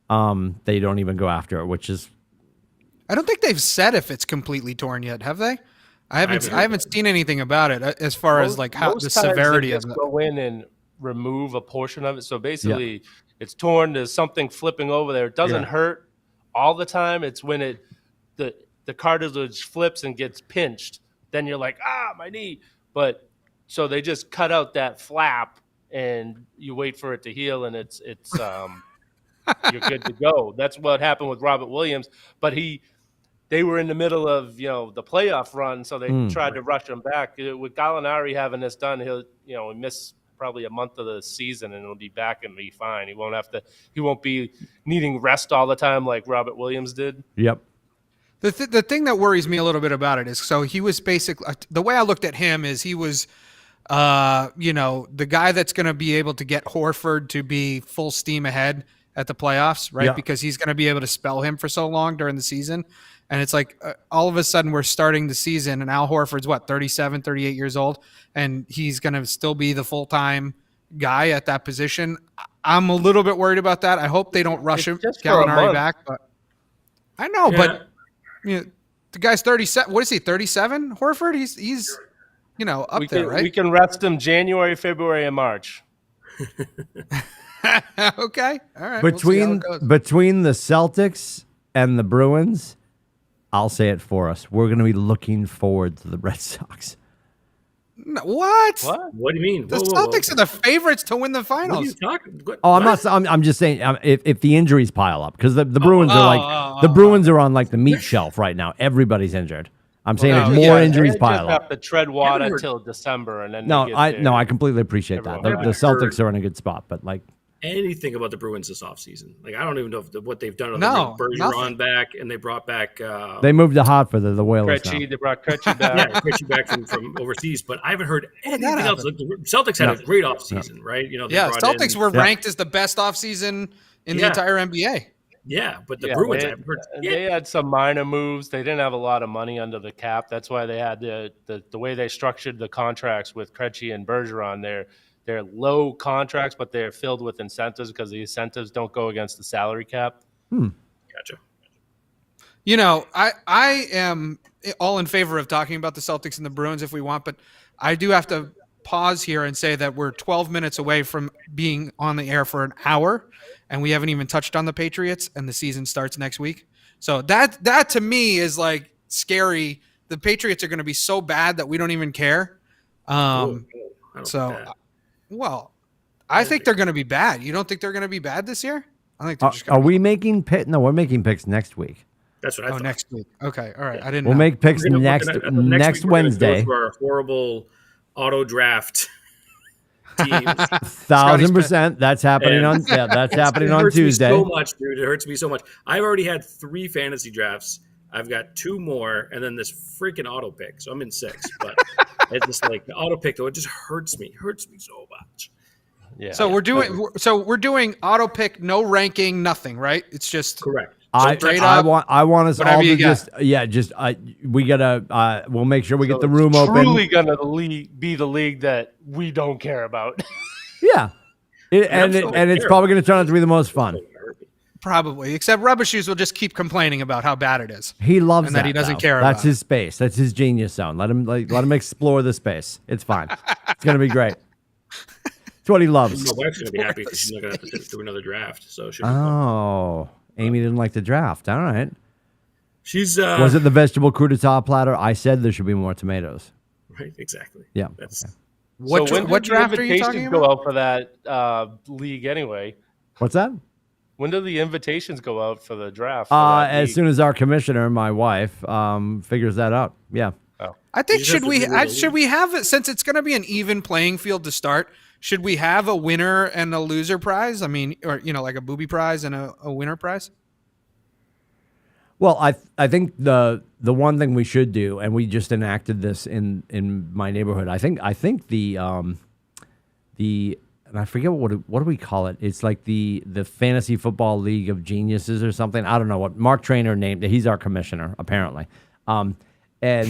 they don't even go after it, which is. I don't think they've said if it's completely torn yet, have they? I haven't seen anything about it as far as like how the severity of it. Go in and remove a portion of it. So basically, it's torn. There's something flipping over there. It doesn't hurt all the time. It's when the cartilage flips and gets pinched. Then you're like, my knee. But so they just cut out that flap and you wait for it to heal, and it's you're good to go. That's what happened with Robert Williams. But they were in the middle of the playoff run, so they tried to rush him back. With Gallinari having this done, he'll miss probably a month of the season, and he'll be back and be fine. He won't be needing rest all the time like Robert Williams did. Yep. The thing that worries me a little bit about it is, so he was basically, the way I looked at him is he was, the guy that's going to be able to get Horford to be full steam ahead at the playoffs, right? Yeah. Because he's going to be able to spell him for so long during the season. And it's like all of a sudden we're starting the season and Al Horford's 37, 38 years old, and he's going to still be the full-time guy at that position. I'm a little bit worried about that. I hope they don't rush him, Gallinari back. But I know, but the guy's 37. What is he, 37, Horford? He's up there, right? We can rest him January, February, and March. Okay. All right. Between the Celtics and the Bruins, I'll say it for us. We're going to be looking forward to the Red Sox. No, what? What do you mean? The Celtics are the favorites to win the finals. What are you talking? I'm just saying if the injuries pile up, because the Bruins are the Bruins are on like the meat shelf right now. Everybody's injured. I'm saying if more injuries pile up. Have to tread water until December, and then I completely appreciate that. The Celtics are in a good spot, but like. Anything about the Bruins this offseason. Like, I don't even know what they've done. Bergeron back, and they brought back... they moved to Hartford, the Whalers now. They brought Krejci back. Krejci back from overseas, but I haven't heard anything else. Like, the Celtics had a great offseason, right? Celtics were ranked as the best offseason in the entire NBA. Yeah, but the Bruins, I haven't heard... They had some minor moves. They didn't have a lot of money under the cap. That's why they had the way they structured the contracts with Krejci and Bergeron there. They're low contracts, but they're filled with incentives because the incentives don't go against the salary cap. Gotcha. I am all in favor of talking about the Celtics and the Bruins if we want, but I do have to pause here and say that we're 12 minutes away from being on the air for an hour, and we haven't even touched on the Patriots, and the season starts next week. So that to me is like scary. The Patriots are going to be so bad that we don't even care. Well, I think they're going to be bad. You don't think they're going to be bad this year? I think they're just. Are we making picks? No, we're making picks next week. That's what I thought. Next week. Okay, all right. I didn't. We'll make picks next Wednesday. For our horrible auto draft teams. 1,000%. That's happening on. Yeah, that's happening on Tuesday. It hurts me so much, dude. It hurts me so much. I've already had 3 fantasy drafts. I've got 2 more, and then this freaking auto pick. So I'm in 6, but. It's just like the auto pick, though. It just hurts me so much. Yeah. So we're doing auto pick, no ranking, nothing, right? It's just correct. I want us all to we gotta we'll make sure we get the room open. Truly gonna be the league that we don't care about. Yeah, it's probably gonna turn out to be the most fun. Probably, except Rubber Shoes will just keep complaining about how bad it is. He loves that he doesn't care about. That's his space. That's his genius zone. Let him explore the space. It's fine. It's gonna be great. It's what he loves. My wife's gonna be happy because she's not gonna have to sit through another draft. So she'll be fun. Amy didn't like the draft. All right. She's was it the vegetable crudité platter? I said there should be more tomatoes. Right. Exactly. Yeah. That's what draft are you talking about? Go out for that league anyway. What's that? When do the invitations go out for the draft? As soon as our commissioner, my wife, figures that out. Yeah. I think should we have it, since it's going to be an even playing field to start? should we have a winner and a loser prize? I mean, or like a booby prize and a winner prize? Well, I think the one thing we should do, and we just enacted this in my neighborhood. I think the and I forget what do we call it? It's like the Fantasy Football League of Geniuses or something. I don't know what Mark Trainer named it. He's our commissioner apparently, and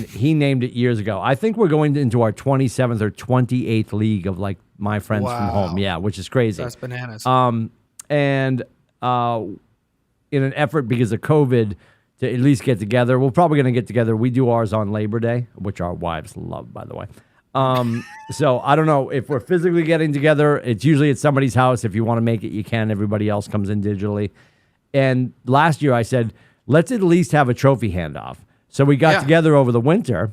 he named it years ago. I think we're going into our 27th or 28th league of like my friends from home. Yeah, which is crazy. That's bananas. And in an effort because of COVID to at least get together. We're probably going to get together. We do ours on Labor Day, which our wives love, by the way. So I don't know if we're physically getting together. It's usually at somebody's house. If you want to make it, you can. Everybody else comes in digitally. And last year I said, let's at least have a trophy handoff. So we got together over the winter.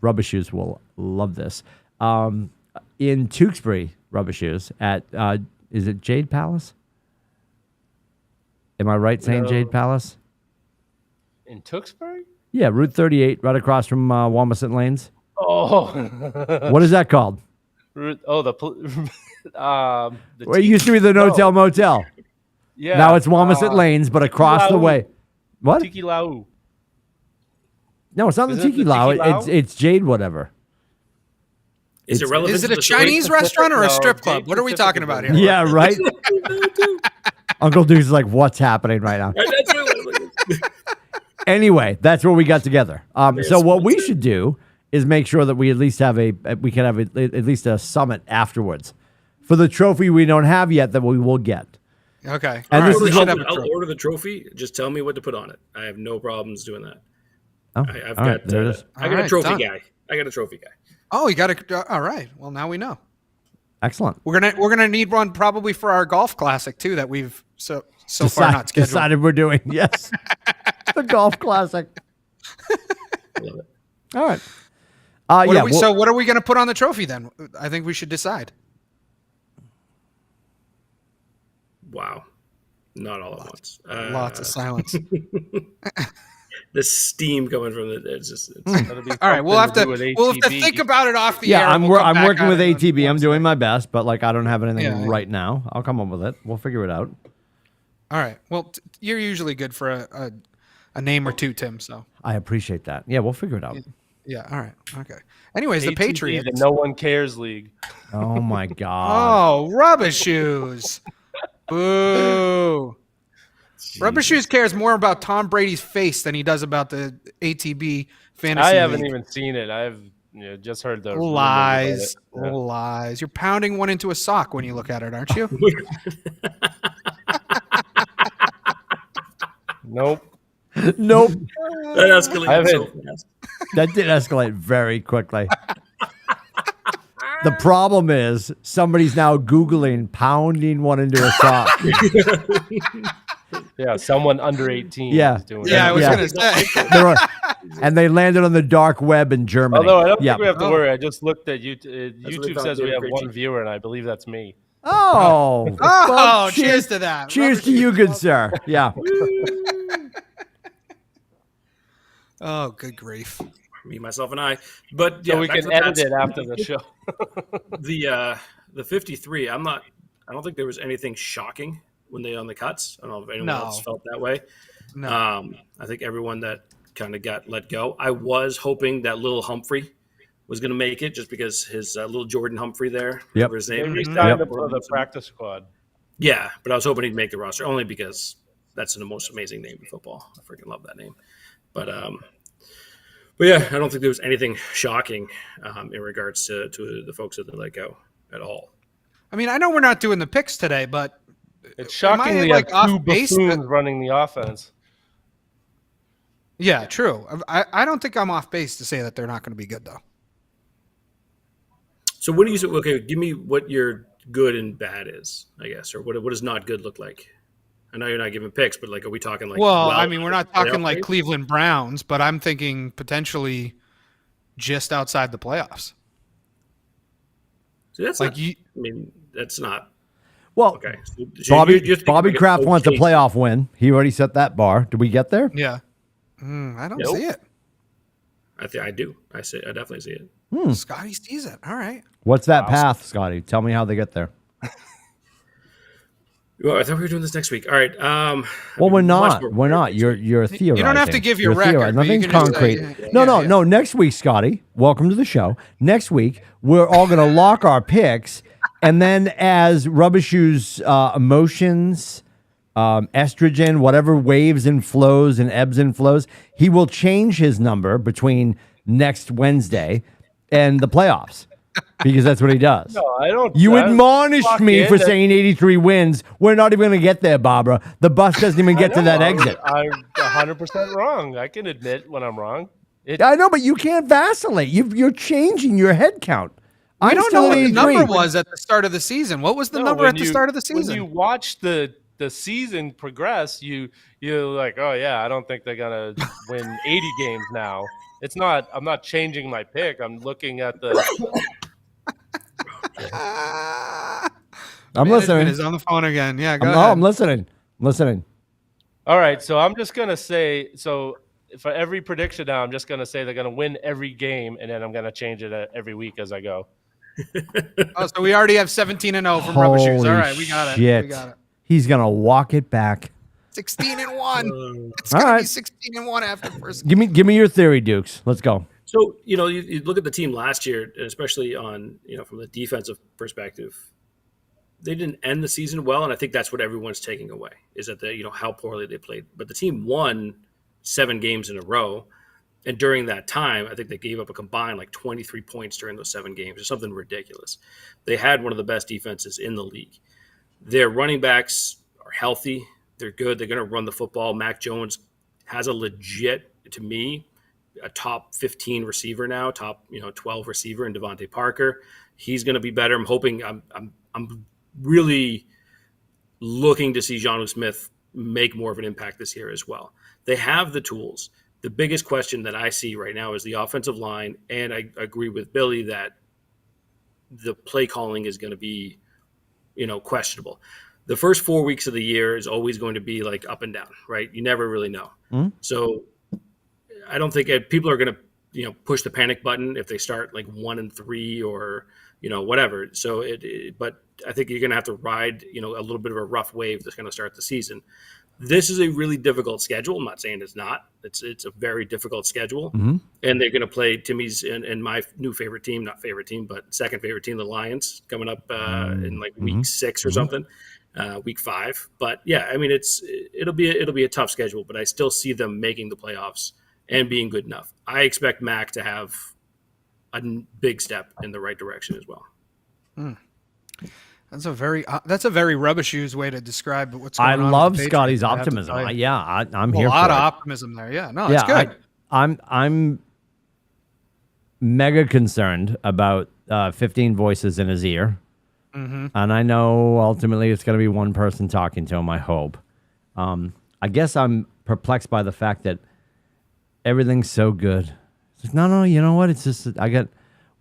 Rubber Shoes will love this. In Tewksbury, Rubber Shoes at, is it Jade Palace? Am I right saying Jade Palace? In Tewksbury? Yeah, Route 38, right across from Wamasit Lanes. Oh. What is that called? The It used to be the No-Tell Motel. Yeah. Now it's Wamasit Lanes, but across the way. What? Tiki Lau. No, it's not the Isn't it Tiki the Lau. Tiki Lau? It's Jade whatever. Is it relevant? Is it to a the story? Chinese restaurant or a No, strip club? Jade What are we talking about here? Yeah, right? Uncle Deuce is like, what's happening right now? That's really- Anyway, that's where we got together. So what we should do is make sure that we at least have at least a summit afterwards for the trophy we don't have yet that we will get. Okay. And All this right, is we what- should have a I'll trophy. order the trophy. Just tell me what to put on it. I have no problems doing that. Oh, I've all right, got there it is. I got All a right, trophy done. guy. I got a trophy guy. Oh, you got to. All right. Well, now we know. Excellent. We're gonna need one probably for our golf classic too that we've so far not scheduled. Decided we're doing. Yes. The golf classic. I love it. All right. So what are we gonna put on the trophy then? I think we should decide. Wow. Not all at once. Lots of silence. The steam coming from it. It's just. All right, we'll have to think about it off the air. Yeah, and I'm we'll come back working on with it on ATB. I'm Wednesday. doing my best, but like I don't have anything Yeah. right now. I'll come up with it. We'll figure it out. All right. Well, you're usually good for a name or two, Tim. So I appreciate that. Yeah, we'll figure it out. yeah. All right. Okay. Anyways, the ATB, Patriots. the No One Cares League. Oh my God. Oh, Rubber Shoes. Boo. Rubber Shoes cares more about Tom Brady's face than he does about the ATB fantasy. I haven't league. even seen it. I've just heard the Lies. rumors about it. Yeah. Lies. You're pounding one into a sock when you look at it, aren't you? Nope. Nope. That escalated so fast. That did escalate very quickly. The problem is somebody's now Googling pounding one into a sock. Yeah, someone under 18 Yeah. is doing Yeah, I it. was Yeah. gonna say. And they landed on the dark web in Germany. Although I don't Yeah. think we have to Oh. worry. I just looked at YouTube. what they YouTube thought says they we were have great one team. viewer, and I believe that's me. Oh. Oh, Well, cheers to that. Cheers Rubber to you, Shoes. good sir. Yeah. Oh, good grief. Me, myself, and I. But yeah, So we back to can the edit Pats. it after the show. The 53. I don't think there was anything shocking when they on the cuts. I don't know if anyone No. else felt that way. No. I think everyone that kind of got let go. I was hoping that little Humphrey was going to make it just because his little Jordan Humphrey there. Yep. whatever his They name is. re-signed him for the practice squad. Yeah, but I was hoping he'd make the roster only because that's the most amazing name in football. I freaking love that name. But yeah, I don't think there was anything shocking in regards to the folks that they let go at all. I mean, I know we're not doing the picks today, but It's shocking Am I, they like, have two off base? buffoons running the offense. yeah, true. I don't think I'm off base to say that they're not going to be good, though. So what do you say? Okay, give me what your good and bad is, I guess, or what does not good look like? I know you're not giving picks, but like, are we talking like? Well, I mean, we're not talking playoff like race? Cleveland Browns, but I'm thinking potentially just outside the playoffs. See, that's Like not, you, I mean, that's not Well, okay. So Bobby you're thinking Bobby like an Kraft wants a okay- playoff win. He already set that bar. Did we get there? yeah. I don't Nope. see it. I do. I definitely see it. Scotty sees it. All right. What's that path, Scotty? Tell me how they get there. Well, I thought we were doing this next week. All right. Well, we're much not. more We're not. You're theorizing. You don't have to give your You're record, theorizing. but you Nothing's can just say, concrete. yeah, No. Next week, Scotty, welcome to the show. Next week, we're all going to lock our picks, and then as Rubber Shoes emotions, estrogen, whatever waves and flows and ebbs and flows, he will change his number between next Wednesday and the playoffs. Because that's what he does. No, I don't. You I don't admonished lock me in for that- saying 83 wins. We're not even going to get there, Barbara. The bus doesn't even get to that exit. I'm 100% wrong. I can admit when I'm wrong. I know, but you can't vacillate. You're changing your head count. I don't know what the 83. number was at the start of the season. What was the number when at the start of the When you season? watch the season progress, you're like, oh yeah, I don't think they're gonna win 80 games now. It's not. I'm not changing my pick. I'm looking at the. I'm Management listening. is on the phone again. Yeah, go I'm ahead. listening. I'm listening. All right, so I'm just gonna say so. For every prediction now, I'm just gonna say they're gonna win every game, and then I'm gonna change it every week as I go. Oh, so we already have 17-0 from Rubber Shoes. All Holy right, we got it. shit. We got it. He's going to walk it back. 16-1. It's All gonna right. be 16-1 after the first. Give me your theory, Dukes. Let's go. So, you look at the team last year, and especially on, from the defensive perspective, they didn't end the season well. And I think that's what everyone's taking away is that how poorly they played. But the team won 7 games in a row. And during that time, I think they gave up a combined 23 points during those 7 games or something ridiculous. They had one of the best defenses in the league. Their running backs are healthy. They're good. They're going to run the football. Mac Jones has a legit, to me, a top 15 receiver now, top 12 receiver in Devontae Parker. He's going to be better. I'm hoping. I'm really looking to see Jonnu Smith make more of an impact this year as well. They have the tools. The biggest question that I see right now is the offensive line, and I agree with Billy that the play calling is going to be, questionable. The first 4 weeks of the year is always going to be up and down, right? You never really know. Mm-hmm. So I don't think people are going to, push the panic button if they start 1-3 or, whatever. So but I think you're going to have to ride, a little bit of a rough wave that's going to start the season. This is a really difficult schedule. I'm not saying it's not. It's a very difficult schedule. Mm-hmm. And they're going to play Timmy's and my new favorite team, not favorite team, but second favorite team, the Lions, coming up in week 6 or something, week 5. But yeah, I mean, it'll be a tough schedule, but I still see them making the playoffs and being good enough. I expect Mac to have a big step in the right direction as well. That's a very Rubber Shoes way to describe what's going I on. love with the Scotty's Patriots, I have to optimism. tell you. I'm A here lot for of it. optimism there. Yeah, no, it's good. I'm mega concerned about 15 voices in his ear. Mm-hmm. And I know ultimately it's going to be one person talking to him, I hope. I guess I'm perplexed by the fact that everything's so good. It's like, no, you know what? It's just we got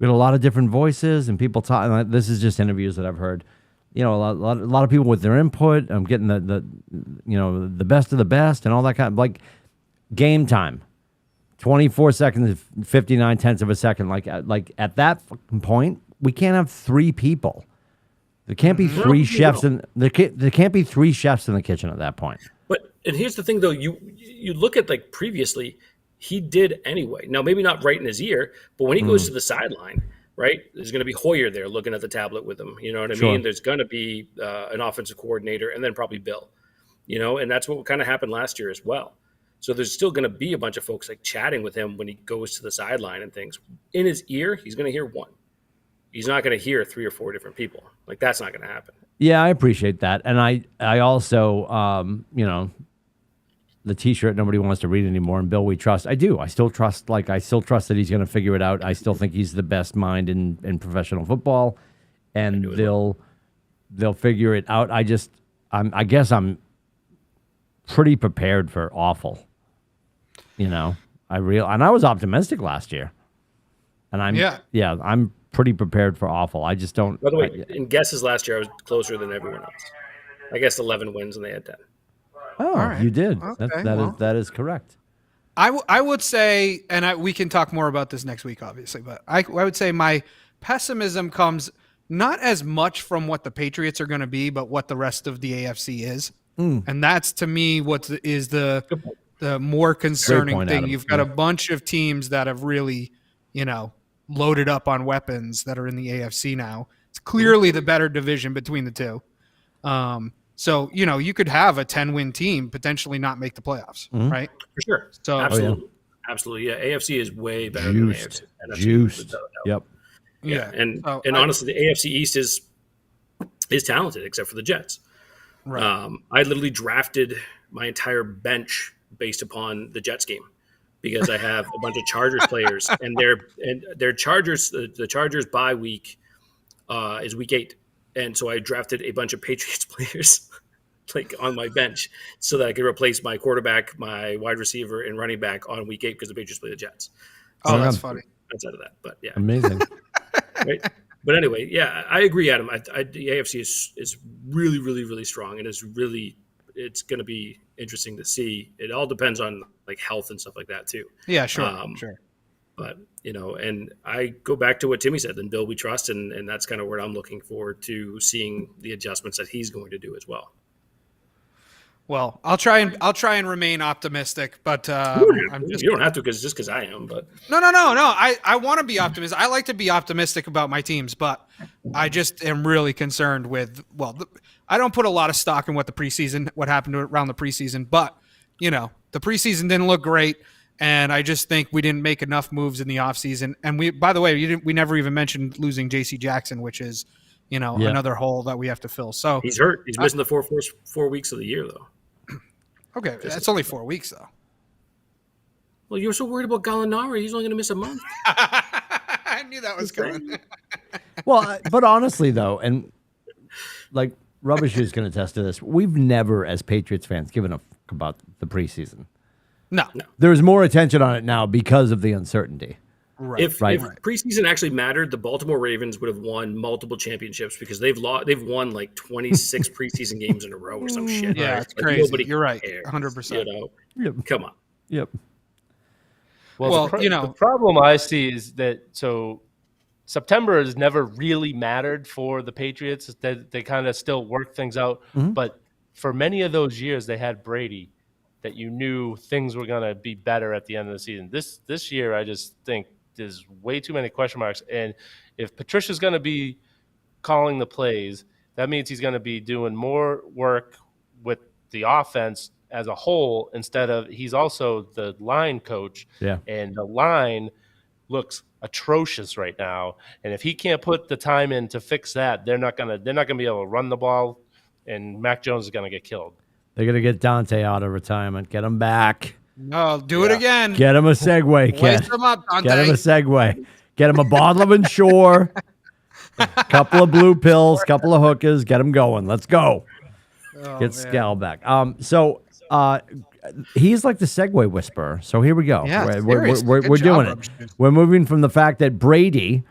a lot of different voices and people talking. This is just interviews that I've heard. A lot of people with their input. I'm getting the best of the best and all that kind of game time. 24 seconds, 59 tenths of a second. Like at that fucking point, we can't have 3 people. There can't be 3 chefs there can't be 3 chefs in the kitchen at that point. And here's the thing, though. You look at previously, he did anyway. Now, maybe not right in his ear, but when he goes to the sideline, right, there's going to be Hoyer there looking at the tablet with him. You know what I mean? There's going to be an offensive coordinator and then probably Bill, and that's what kind of happened last year as well. So there's still going to be a bunch of folks chatting with him when he goes to the sideline and things. In his ear, he's going to hear one. He's not going to hear 3 or 4 different people. That's not going to happen. Yeah, I appreciate that. And I also, the T-shirt nobody wants to read anymore, and Bill we trust. I do. I still trust. I still trust that he's going to figure it out. I still think he's the best mind in professional football, and they'll figure it out. I guess I'm pretty prepared for awful. And I was optimistic last year, and I'm pretty prepared for awful. I just don't. By the way, in guesses last year, I was closer than everyone else. I guessed 11 wins, and they had 10. Oh, All right. you did. Okay, That is correct. I would say, and we can talk more about this next week, obviously, but I would say my pessimism comes not as much from what the Patriots are going to be, but what the rest of the AFC is. And that's, to me, is the more concerning point, thing. Adam. You've got a bunch of teams that have really, loaded up on weapons that are in the AFC now. It's clearly the better division between the two. So, you could have a 10-win team potentially not make the playoffs, right? For sure. So, Absolutely. Absolutely. Yeah. AFC is way better than the AFC. NFC, Juiced. without a doubt. Yep. Yeah. And So honestly, the AFC East is talented except for the Jets. right. I literally drafted my entire bench based upon the Jets game because I have a bunch of Chargers players and their Chargers, the Chargers bye week is week 8. And so I drafted a bunch of Patriots players like on my bench so that I could replace my quarterback, my wide receiver, and running back on week 8 because the Patriots play the Jets. Oh, that's funny. Outside of that, but yeah, Amazing. right. But anyway, yeah, I agree, Adam. The AFC is really, really, really strong, and it's going to be interesting to see. It all depends on like health and stuff like that too. Yeah, sure, sure. But and I go back to what Timmy said. Then Bill, we trust, and that's kind of where I'm looking forward to seeing the adjustments that he's going to do as well. Well, I'll try and remain optimistic, but You don't have to because I am. But no. I want to be optimistic. I like to be optimistic about my teams, but I just am really concerned with. Well, I don't put a lot of stock in what happened around the preseason, but the preseason didn't look great, and I just think we didn't make enough moves in the offseason. And by the way, we never even mentioned losing J.C. Jackson, which is another hole that we have to fill. So he's hurt. He's missing the 4 weeks of the year though. Okay, that's only 4 weeks, though. Well, you were so worried about Gallinari. He's only going to miss a month. I knew that was coming. Well, but honestly, though, and like Rubbish is going to attest to this, we've never, as Patriots fans, given a fuck about the preseason. No. There's more attention on it now because of the uncertainty. Right. If preseason actually mattered, the Baltimore Ravens would have won multiple championships because they've won like 26 preseason games in a row or some shit. Yeah, right? it's crazy. Nobody You're right. cares, 100%. Yep. Come on. Yep. Well, the problem I see is that September has never really mattered for the Patriots. They kind of still work things out. Mm-hmm. But for many of those years, they had Brady that you knew things were going to be better at the end of the season. This year, I just think there's way too many question marks. And if Patricia's going to be calling the plays, that means he's going to be doing more work with the offense as a whole instead of he's also the line coach. Yeah. And the line looks atrocious right now. And if he can't put the time in to fix that, they're not gonna be able to run the ball, and Mac Jones is gonna get killed. They're going to get Dante out of returement. Get him back. No, do it again. Get him a Segway, kid. Waste him up, Dante. Get him a Segway. Get him a bottle of Ensure, couple of blue pills, couple of hookers. Get him going. Let's go. Get Scal back. He's like the Segway whisperer. So here we go. Yeah, we're Good doing job, it. Rubbish. We're moving from the fact that Brady,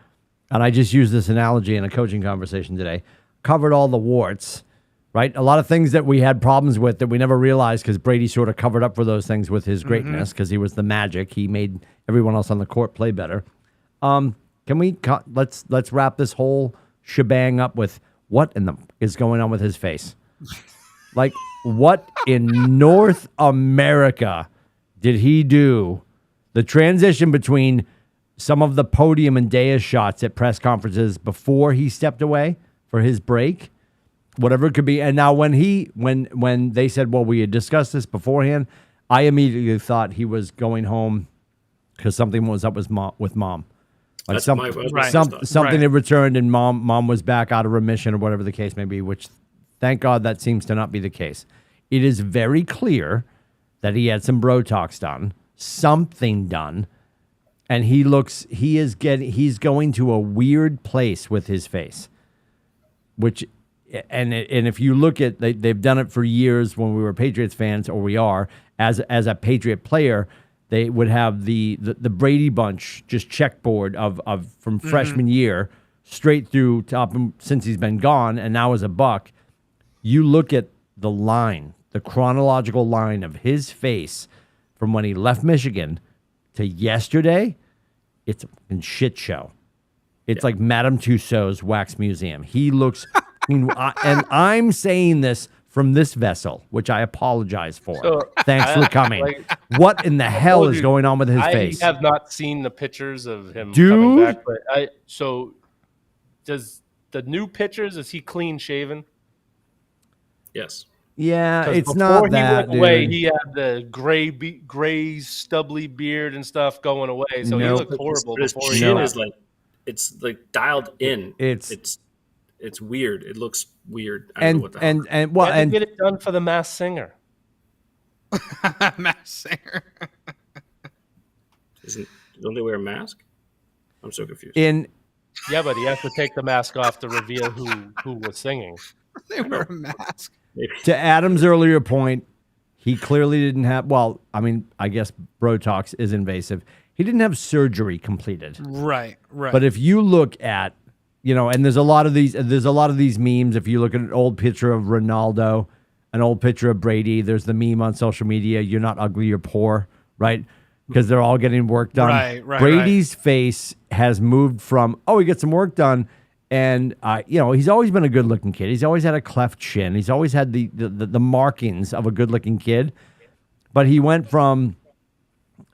and I just used this analogy in a coaching conversation today, covered all the warts. Right? A lot of things that we had problems with that we never realized because Brady sort of covered up for those things with his greatness because he was the magic. He made everyone else on the court play better. Can we let's wrap this whole shebang up with what is going on with his face? Like, what in North America did he do? The transition between some of the podium and dais shots at press conferences before he stepped away for his break, whatever it could be. And now when they said, well, we had discussed this beforehand, I immediately thought he was going home because something was up with mom. Like something had returned and mom was back out of remission or whatever the case may be, which thank God that seems to not be the case. It is very clear that he had some Brotox done, something done, and he's going to a weird place with his face, which, and if you look at, they've done it for years when we were Patriots fans, or we are, as a Patriot player, they would have the Brady Bunch just checkboard of from freshman year straight through top since he's been gone, and now as a Buck, you look at the chronological line of his face from when he left Michigan to yesterday, it's a fucking shit show. It's like Madame Tussauds Wax Museum. He looks, and I'm saying this from this vessel, which I apologize for. So, Thanks for coming. What in the hell is going on with his face? I have not seen the pictures of him Dude. coming back, but so does the new pictures, is he clean shaven? Yes. Yeah, it's before not he that, went away, dude. he had the gray stubbly beard and stuff going away, so he Nope. looked horrible His before he chin left. is like, it's like dialed in. It's weird. It looks weird. I don't know what the hell. and Well, well, and and get it done for the Masked Singer. Matt Singer. Don't they wear a mask? I'm so confused. in Yeah, but he has to take the mask off to reveal who was singing. They wear a mask. Maybe. to Adam's earlier point, he clearly didn't have. Well, I mean, I guess Brotox is invasive. He didn't have surgery completed. Right. But if you look at, and there's a lot of these memes. If you look at an old picture of Ronaldo, an old picture of Brady, there's the meme on social media. You're not ugly, you're poor, right? Because they're all getting work done. Right. Brady's face has moved from, he gets some work done. And, he's always been a good-looking kid. He's always had a cleft chin. He's always had the markings of a good-looking kid. But he went from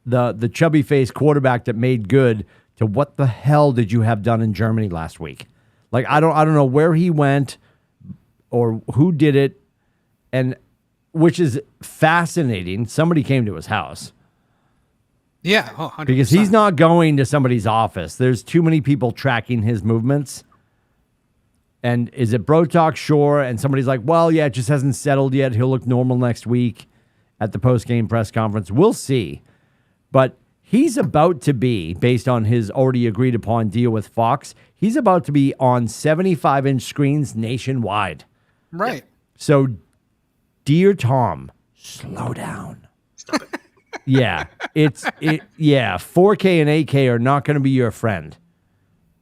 the chubby-faced quarterback that made good to what the hell did you have done in Germany last week? Like, I don't know where he went or who did it, and which is fascinating. Somebody came to his house. Yeah, 100%. Because he's not going to somebody's office. There's too many people tracking his movements. And is it Brotox? Sure. And somebody's like, well, yeah, it just hasn't settled yet. He'll look normal next week at the post-game press conference. We'll see. But he's about to be, based on his already agreed upon deal with Fox, he's about to be on 75-inch screens nationwide. Right. So, dear Tom, slow down. Stop it. Yeah, 4K and 8K are not going to be your friend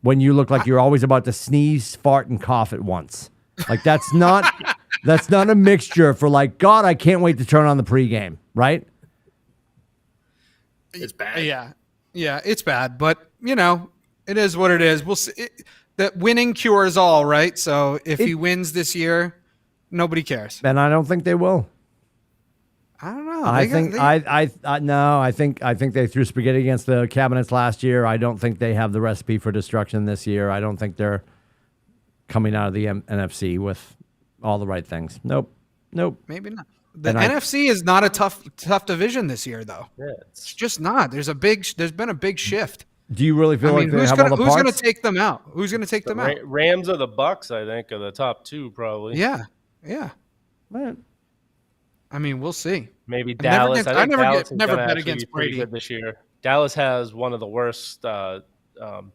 when you look like you're always about to sneeze, fart, and cough at once. Like that's not a mixture for like, God, I can't wait to turn on the pregame, right? It's bad. Yeah, it's bad, but it is what it is. We'll see. That winning cures all, right? So if he wins this year, nobody cares. And I don't think they will. I don't know. I think they threw spaghetti against the cabinets last year. I don't think they have the recipe for destruction this year. I don't think they're coming out of the NFC with all the right things. Nope. Maybe not. The NFC is not a tough division this year, though. Yeah, It's just not. There's been a big shift. Do you really feel like they who's have all the who's parts? going to take them out? Who's going to take them out? Rams or the Bucks, I think, are the top two probably. Yeah. Right. I mean, we'll see. Maybe Dallas. I think Dallas is never gonna bet actually against be pretty Brady. good this year. Dallas has one of the worst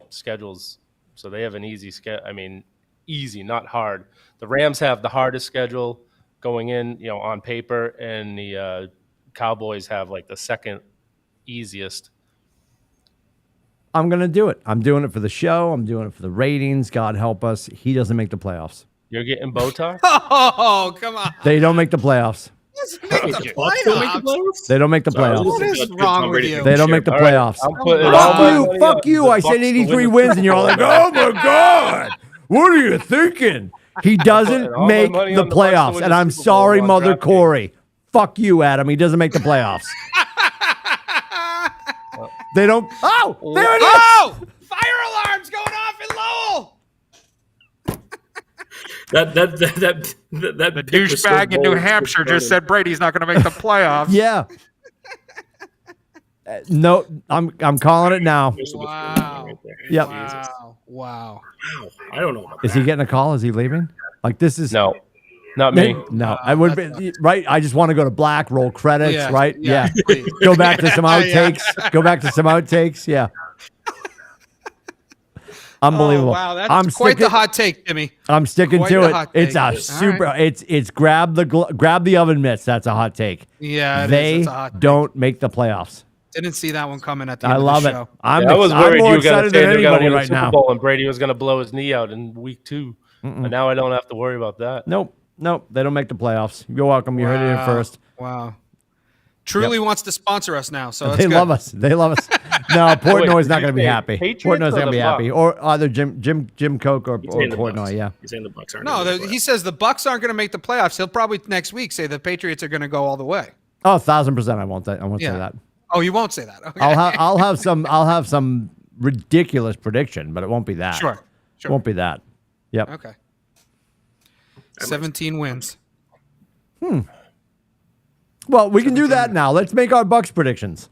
schedules, so they have an easy schedule. I mean, easy, not hard. The Rams have the hardest schedule going in, on paper, and the Cowboys have like the second easiest. I'm going to do it. I'm doing it for the show. I'm doing it for the ratings. God help us. He doesn't make the playoffs. You're getting Botox? Oh, come on. They don't make the playoffs. Bucks don't make the playoffs? They don't make the Sorry, playoffs. What is wrong with you? They don't make the All right, playoffs. I'm putting all my money Fuck on you. the I said Bucks to 83 win the wins, and you're all like, oh my God. What are you thinking? He doesn't all my make money the on the Bucks to playoffs. win And the I'm Super Bowl sorry, on Mother DraftKings. Corey. Fuck you, Adam. He doesn't make the playoffs. They don't. Oh, there it is. Oh! Fire alarms going off in Lowell! That The douchebag in New Hampshire just said Brady's not going to make the playoffs. Yeah. No, I'm calling it now. Wow. Yep. Wow. Wow. I don't know about Is he getting a call? Is he leaving? Like this is No, not me. No, I would be right. I just want to go to black, roll credits, Yeah, right? yeah, Yeah. please. Go back to some Yeah. outtakes. Go back to some outtakes. Yeah. Unbelievable. Oh, wow, that's quite the hot take, Jimmy. I'm sticking quite to the it. hot It's take. a All super. right. It's grab the oven mitts. That's a hot take. Yeah, They it's a hot take. don't make the playoffs. Didn't see that one coming at the I end love of it. the show. I'm I was I'm worried you more were going to excited say than they're going anybody to win the right Super now. Bowl and Brady was going to blow his knee out in week 2. But now I don't have to worry about that. Nope. They don't make the playoffs. You're welcome. You heard it here first. Wow. Truly wants to sponsor us now, so They love us. They love us. No, Portnoy's not going to be happy. Patriots Portnoy's or going to the be happy, Bucs? or either Jim Coke or saying the Portnoy. Bucks. Yeah. He's saying the Bucks aren't. No, gonna he says the Bucks aren't going to make the playoffs. He'll probably next week say the Patriots are going to go all the way. Oh, 1,000%. I won't say that. Oh, you won't say that. Okay. I'll have some ridiculous prediction, but it won't be that. Sure. It won't be that. Yep. Okay. 17 wins. Well, we can do that now. Let's make our Bucks predictions.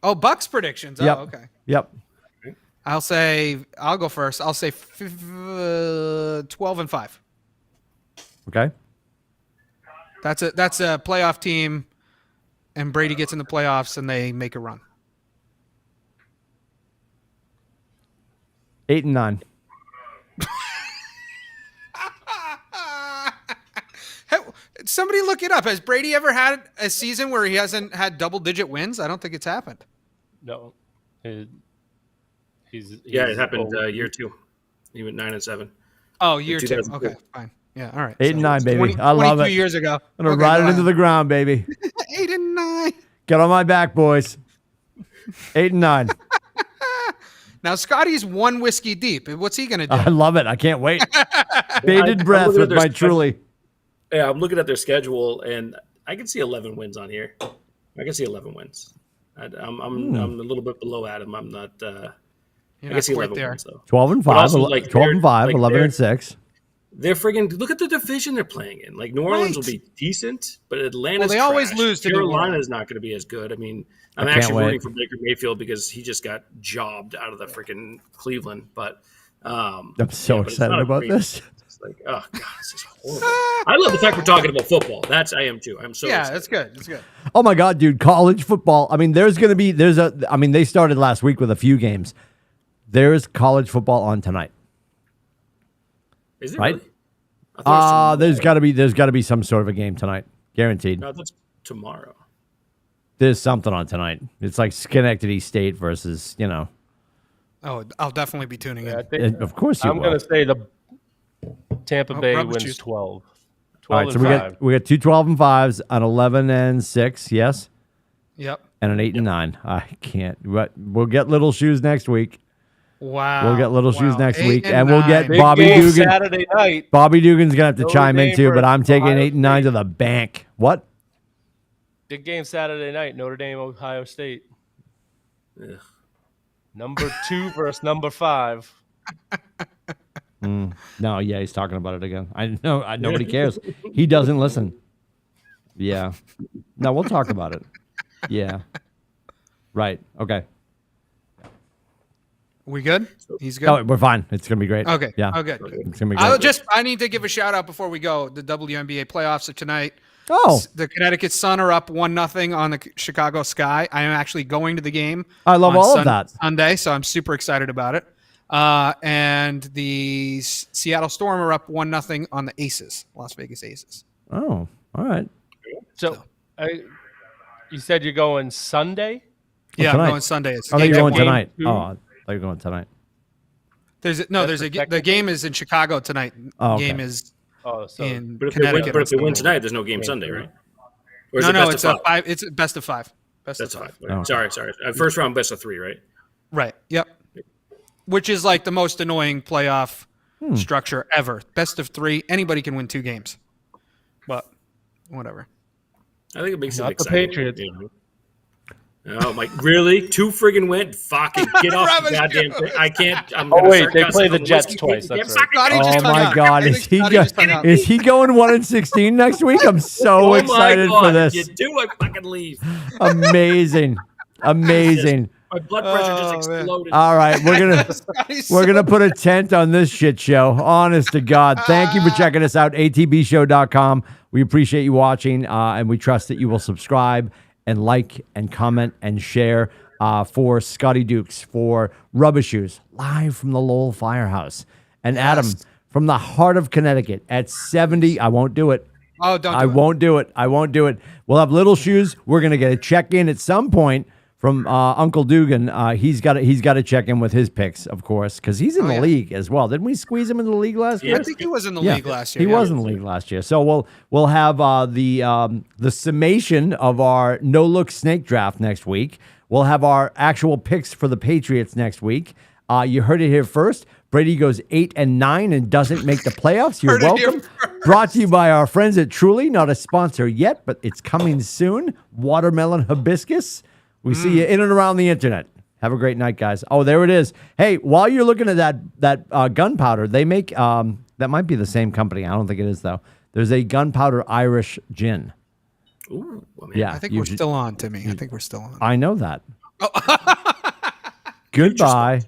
Oh, Bucks predictions. Yep. Oh, okay. Yep. I'll go first. I'll say 12-5. Okay. That's a playoff team, and Brady gets in the playoffs, and they make a run. 8-9. Somebody look it up. Has Brady ever had a season where he hasn't had double-digit wins? I don't think it's happened. No. He's it happened year 2. He went 9-7. Oh, year 2. 2002. Okay, fine. Yeah, all right. 8-9, baby. 20, I love 22 it. years ago. I'm going to ride it into the ground, baby. 8-9. Get on my back, boys. 8-9. Now, Scotty's one whiskey deep. What's he going to do? I love it. I can't wait. Bated breath looking at with their my schedule. Truly. Yeah, I'm looking at their schedule, and I can see 11 wins on here. I can see 11 wins. I'm a little bit below Adam. I'm not. I You're can not see quite 11 there. wins though. 12-5. But also, like, 12-5. they're- 11-6. They're friggin' look at the division they're playing in. Like New Orleans will Right. be decent, but Atlanta's Well, they always trash. lose to New Carolina's not going to be as good. I mean, I'm can't actually wait. rooting for Baker Mayfield because he just got jobbed out of the freaking Cleveland. But I'm so but it's excited not a about great- this. It's like, oh god, this is horrible. I love the fact we're talking about football. I am too. I'm so Yeah, excited. that's good. That's good. Oh my God, dude! College football. I mean, they started last week with a few games. There's college football on tonight. Is it Right? really? I thought it was There's got to be some sort of a game tonight, guaranteed. No, that's tomorrow. There's something on tonight. It's like Schenectady State versus, Oh, I'll definitely be tuning in. I think, of course you I'm will. going to say the Tampa Bay rubber wins juice. 12. 12 All right, and so 5. we got 2 12-5s, an 11-6, yes, Yep. and an 8-9. I can't. We'll get Little Shoes next week. Wow. We'll get Little Shoes next 8 week, and and we'll get 9. Big Bobby game Dugan. Saturday night. Bobby Dugan's gonna have to Notre chime in Dame too, but versus I'm taking Ohio 8-9 to State. the bank. What? Big game Saturday night. Notre Dame, Ohio State. Ugh. Number 2 versus number 5. No, yeah, he's talking about it again. I know. Nobody cares. He doesn't listen. Yeah. No, we'll talk about it. Yeah. Right. Okay. We good? He's good. No, we're fine. It's gonna be great. Okay. Yeah. Oh, good. It's gonna be great. I need to give a shout out before we go. The WNBA playoffs are tonight. Oh, The Connecticut Sun are up 1-0 on the Chicago Sky. I am actually going to the game. I love on all of that. Sunday, so I'm super excited about it. And the Seattle Storm are up 1-0 on the Aces, Las Vegas Aces. Oh, all right. So, you said you're going Sunday? Yeah, tonight. I'm going Sunday. It's I think game you're going one. tonight. two? Oh, I thought you were going tonight. There's the game is in Chicago tonight. Oh, okay. Game is Oh, so in But if they Connecticut. win tonight, there's no game Sunday, right? Or is no, it best it's of a five? five. It's best of five. Best That's of five. five. Okay. Sorry. First round, best of 3, right? Right. Yep. Which is like the most annoying playoff structure ever. Best of 3. Anybody can win 2 games. But whatever. I think it makes it Not the exciting. Patriots. Oh my! Really? 2 friggin' win? Fucking get off the Rubbish goddamn juice. thing! I can't. I'm Oh, gonna wait, start they cussing play on the the Jets whiskey. twice, You that's can't right. fucking- Scotty just Oh hung my up. God! I Is think he Scotty just hung up. is he going 1-16 next week? I'm so Oh excited my God, for this. If you do, I fucking leave. Amazing, amazing. My blood pressure just Oh, man. exploded. All right, we're gonna put a tent on this shit show. Honest to God, thank you for checking us out. ATBShow.com. We appreciate you watching, and we trust that you will subscribe and like and comment and share for Scotty Dukes, for Rubber Shoes, live from the Lowell Firehouse, and Adam from the heart of Connecticut at 70. I won't do it. Oh, don't. I won't do it. I won't do it. We'll have Little Shoes. We're gonna get a check in at some point from Uncle Dugan. He's got to check in with his picks, of course, because he's in the yeah. league as well. Didn't we squeeze him in the league last year? I think he was in the league last year. He was in the league last year. So we'll have the summation of our no look snake draft next week. We'll have our actual picks for the Patriots next week. You heard it here first. Brady goes 8-9 and doesn't make the playoffs. You're Heard it here welcome. Brought to you by our friends at Truly. Not a sponsor yet, but it's coming soon. Watermelon hibiscus. We see you in and around the internet. Have a great night, guys. Oh, there it is. Hey, while you're looking at that gunpowder, they make that might be the same company. I don't think it is though. There's a gunpowder Irish gin. Ooh, well, man. Yeah, I think we're still on, Timmy. I think we're still on. I know that. Goodbye.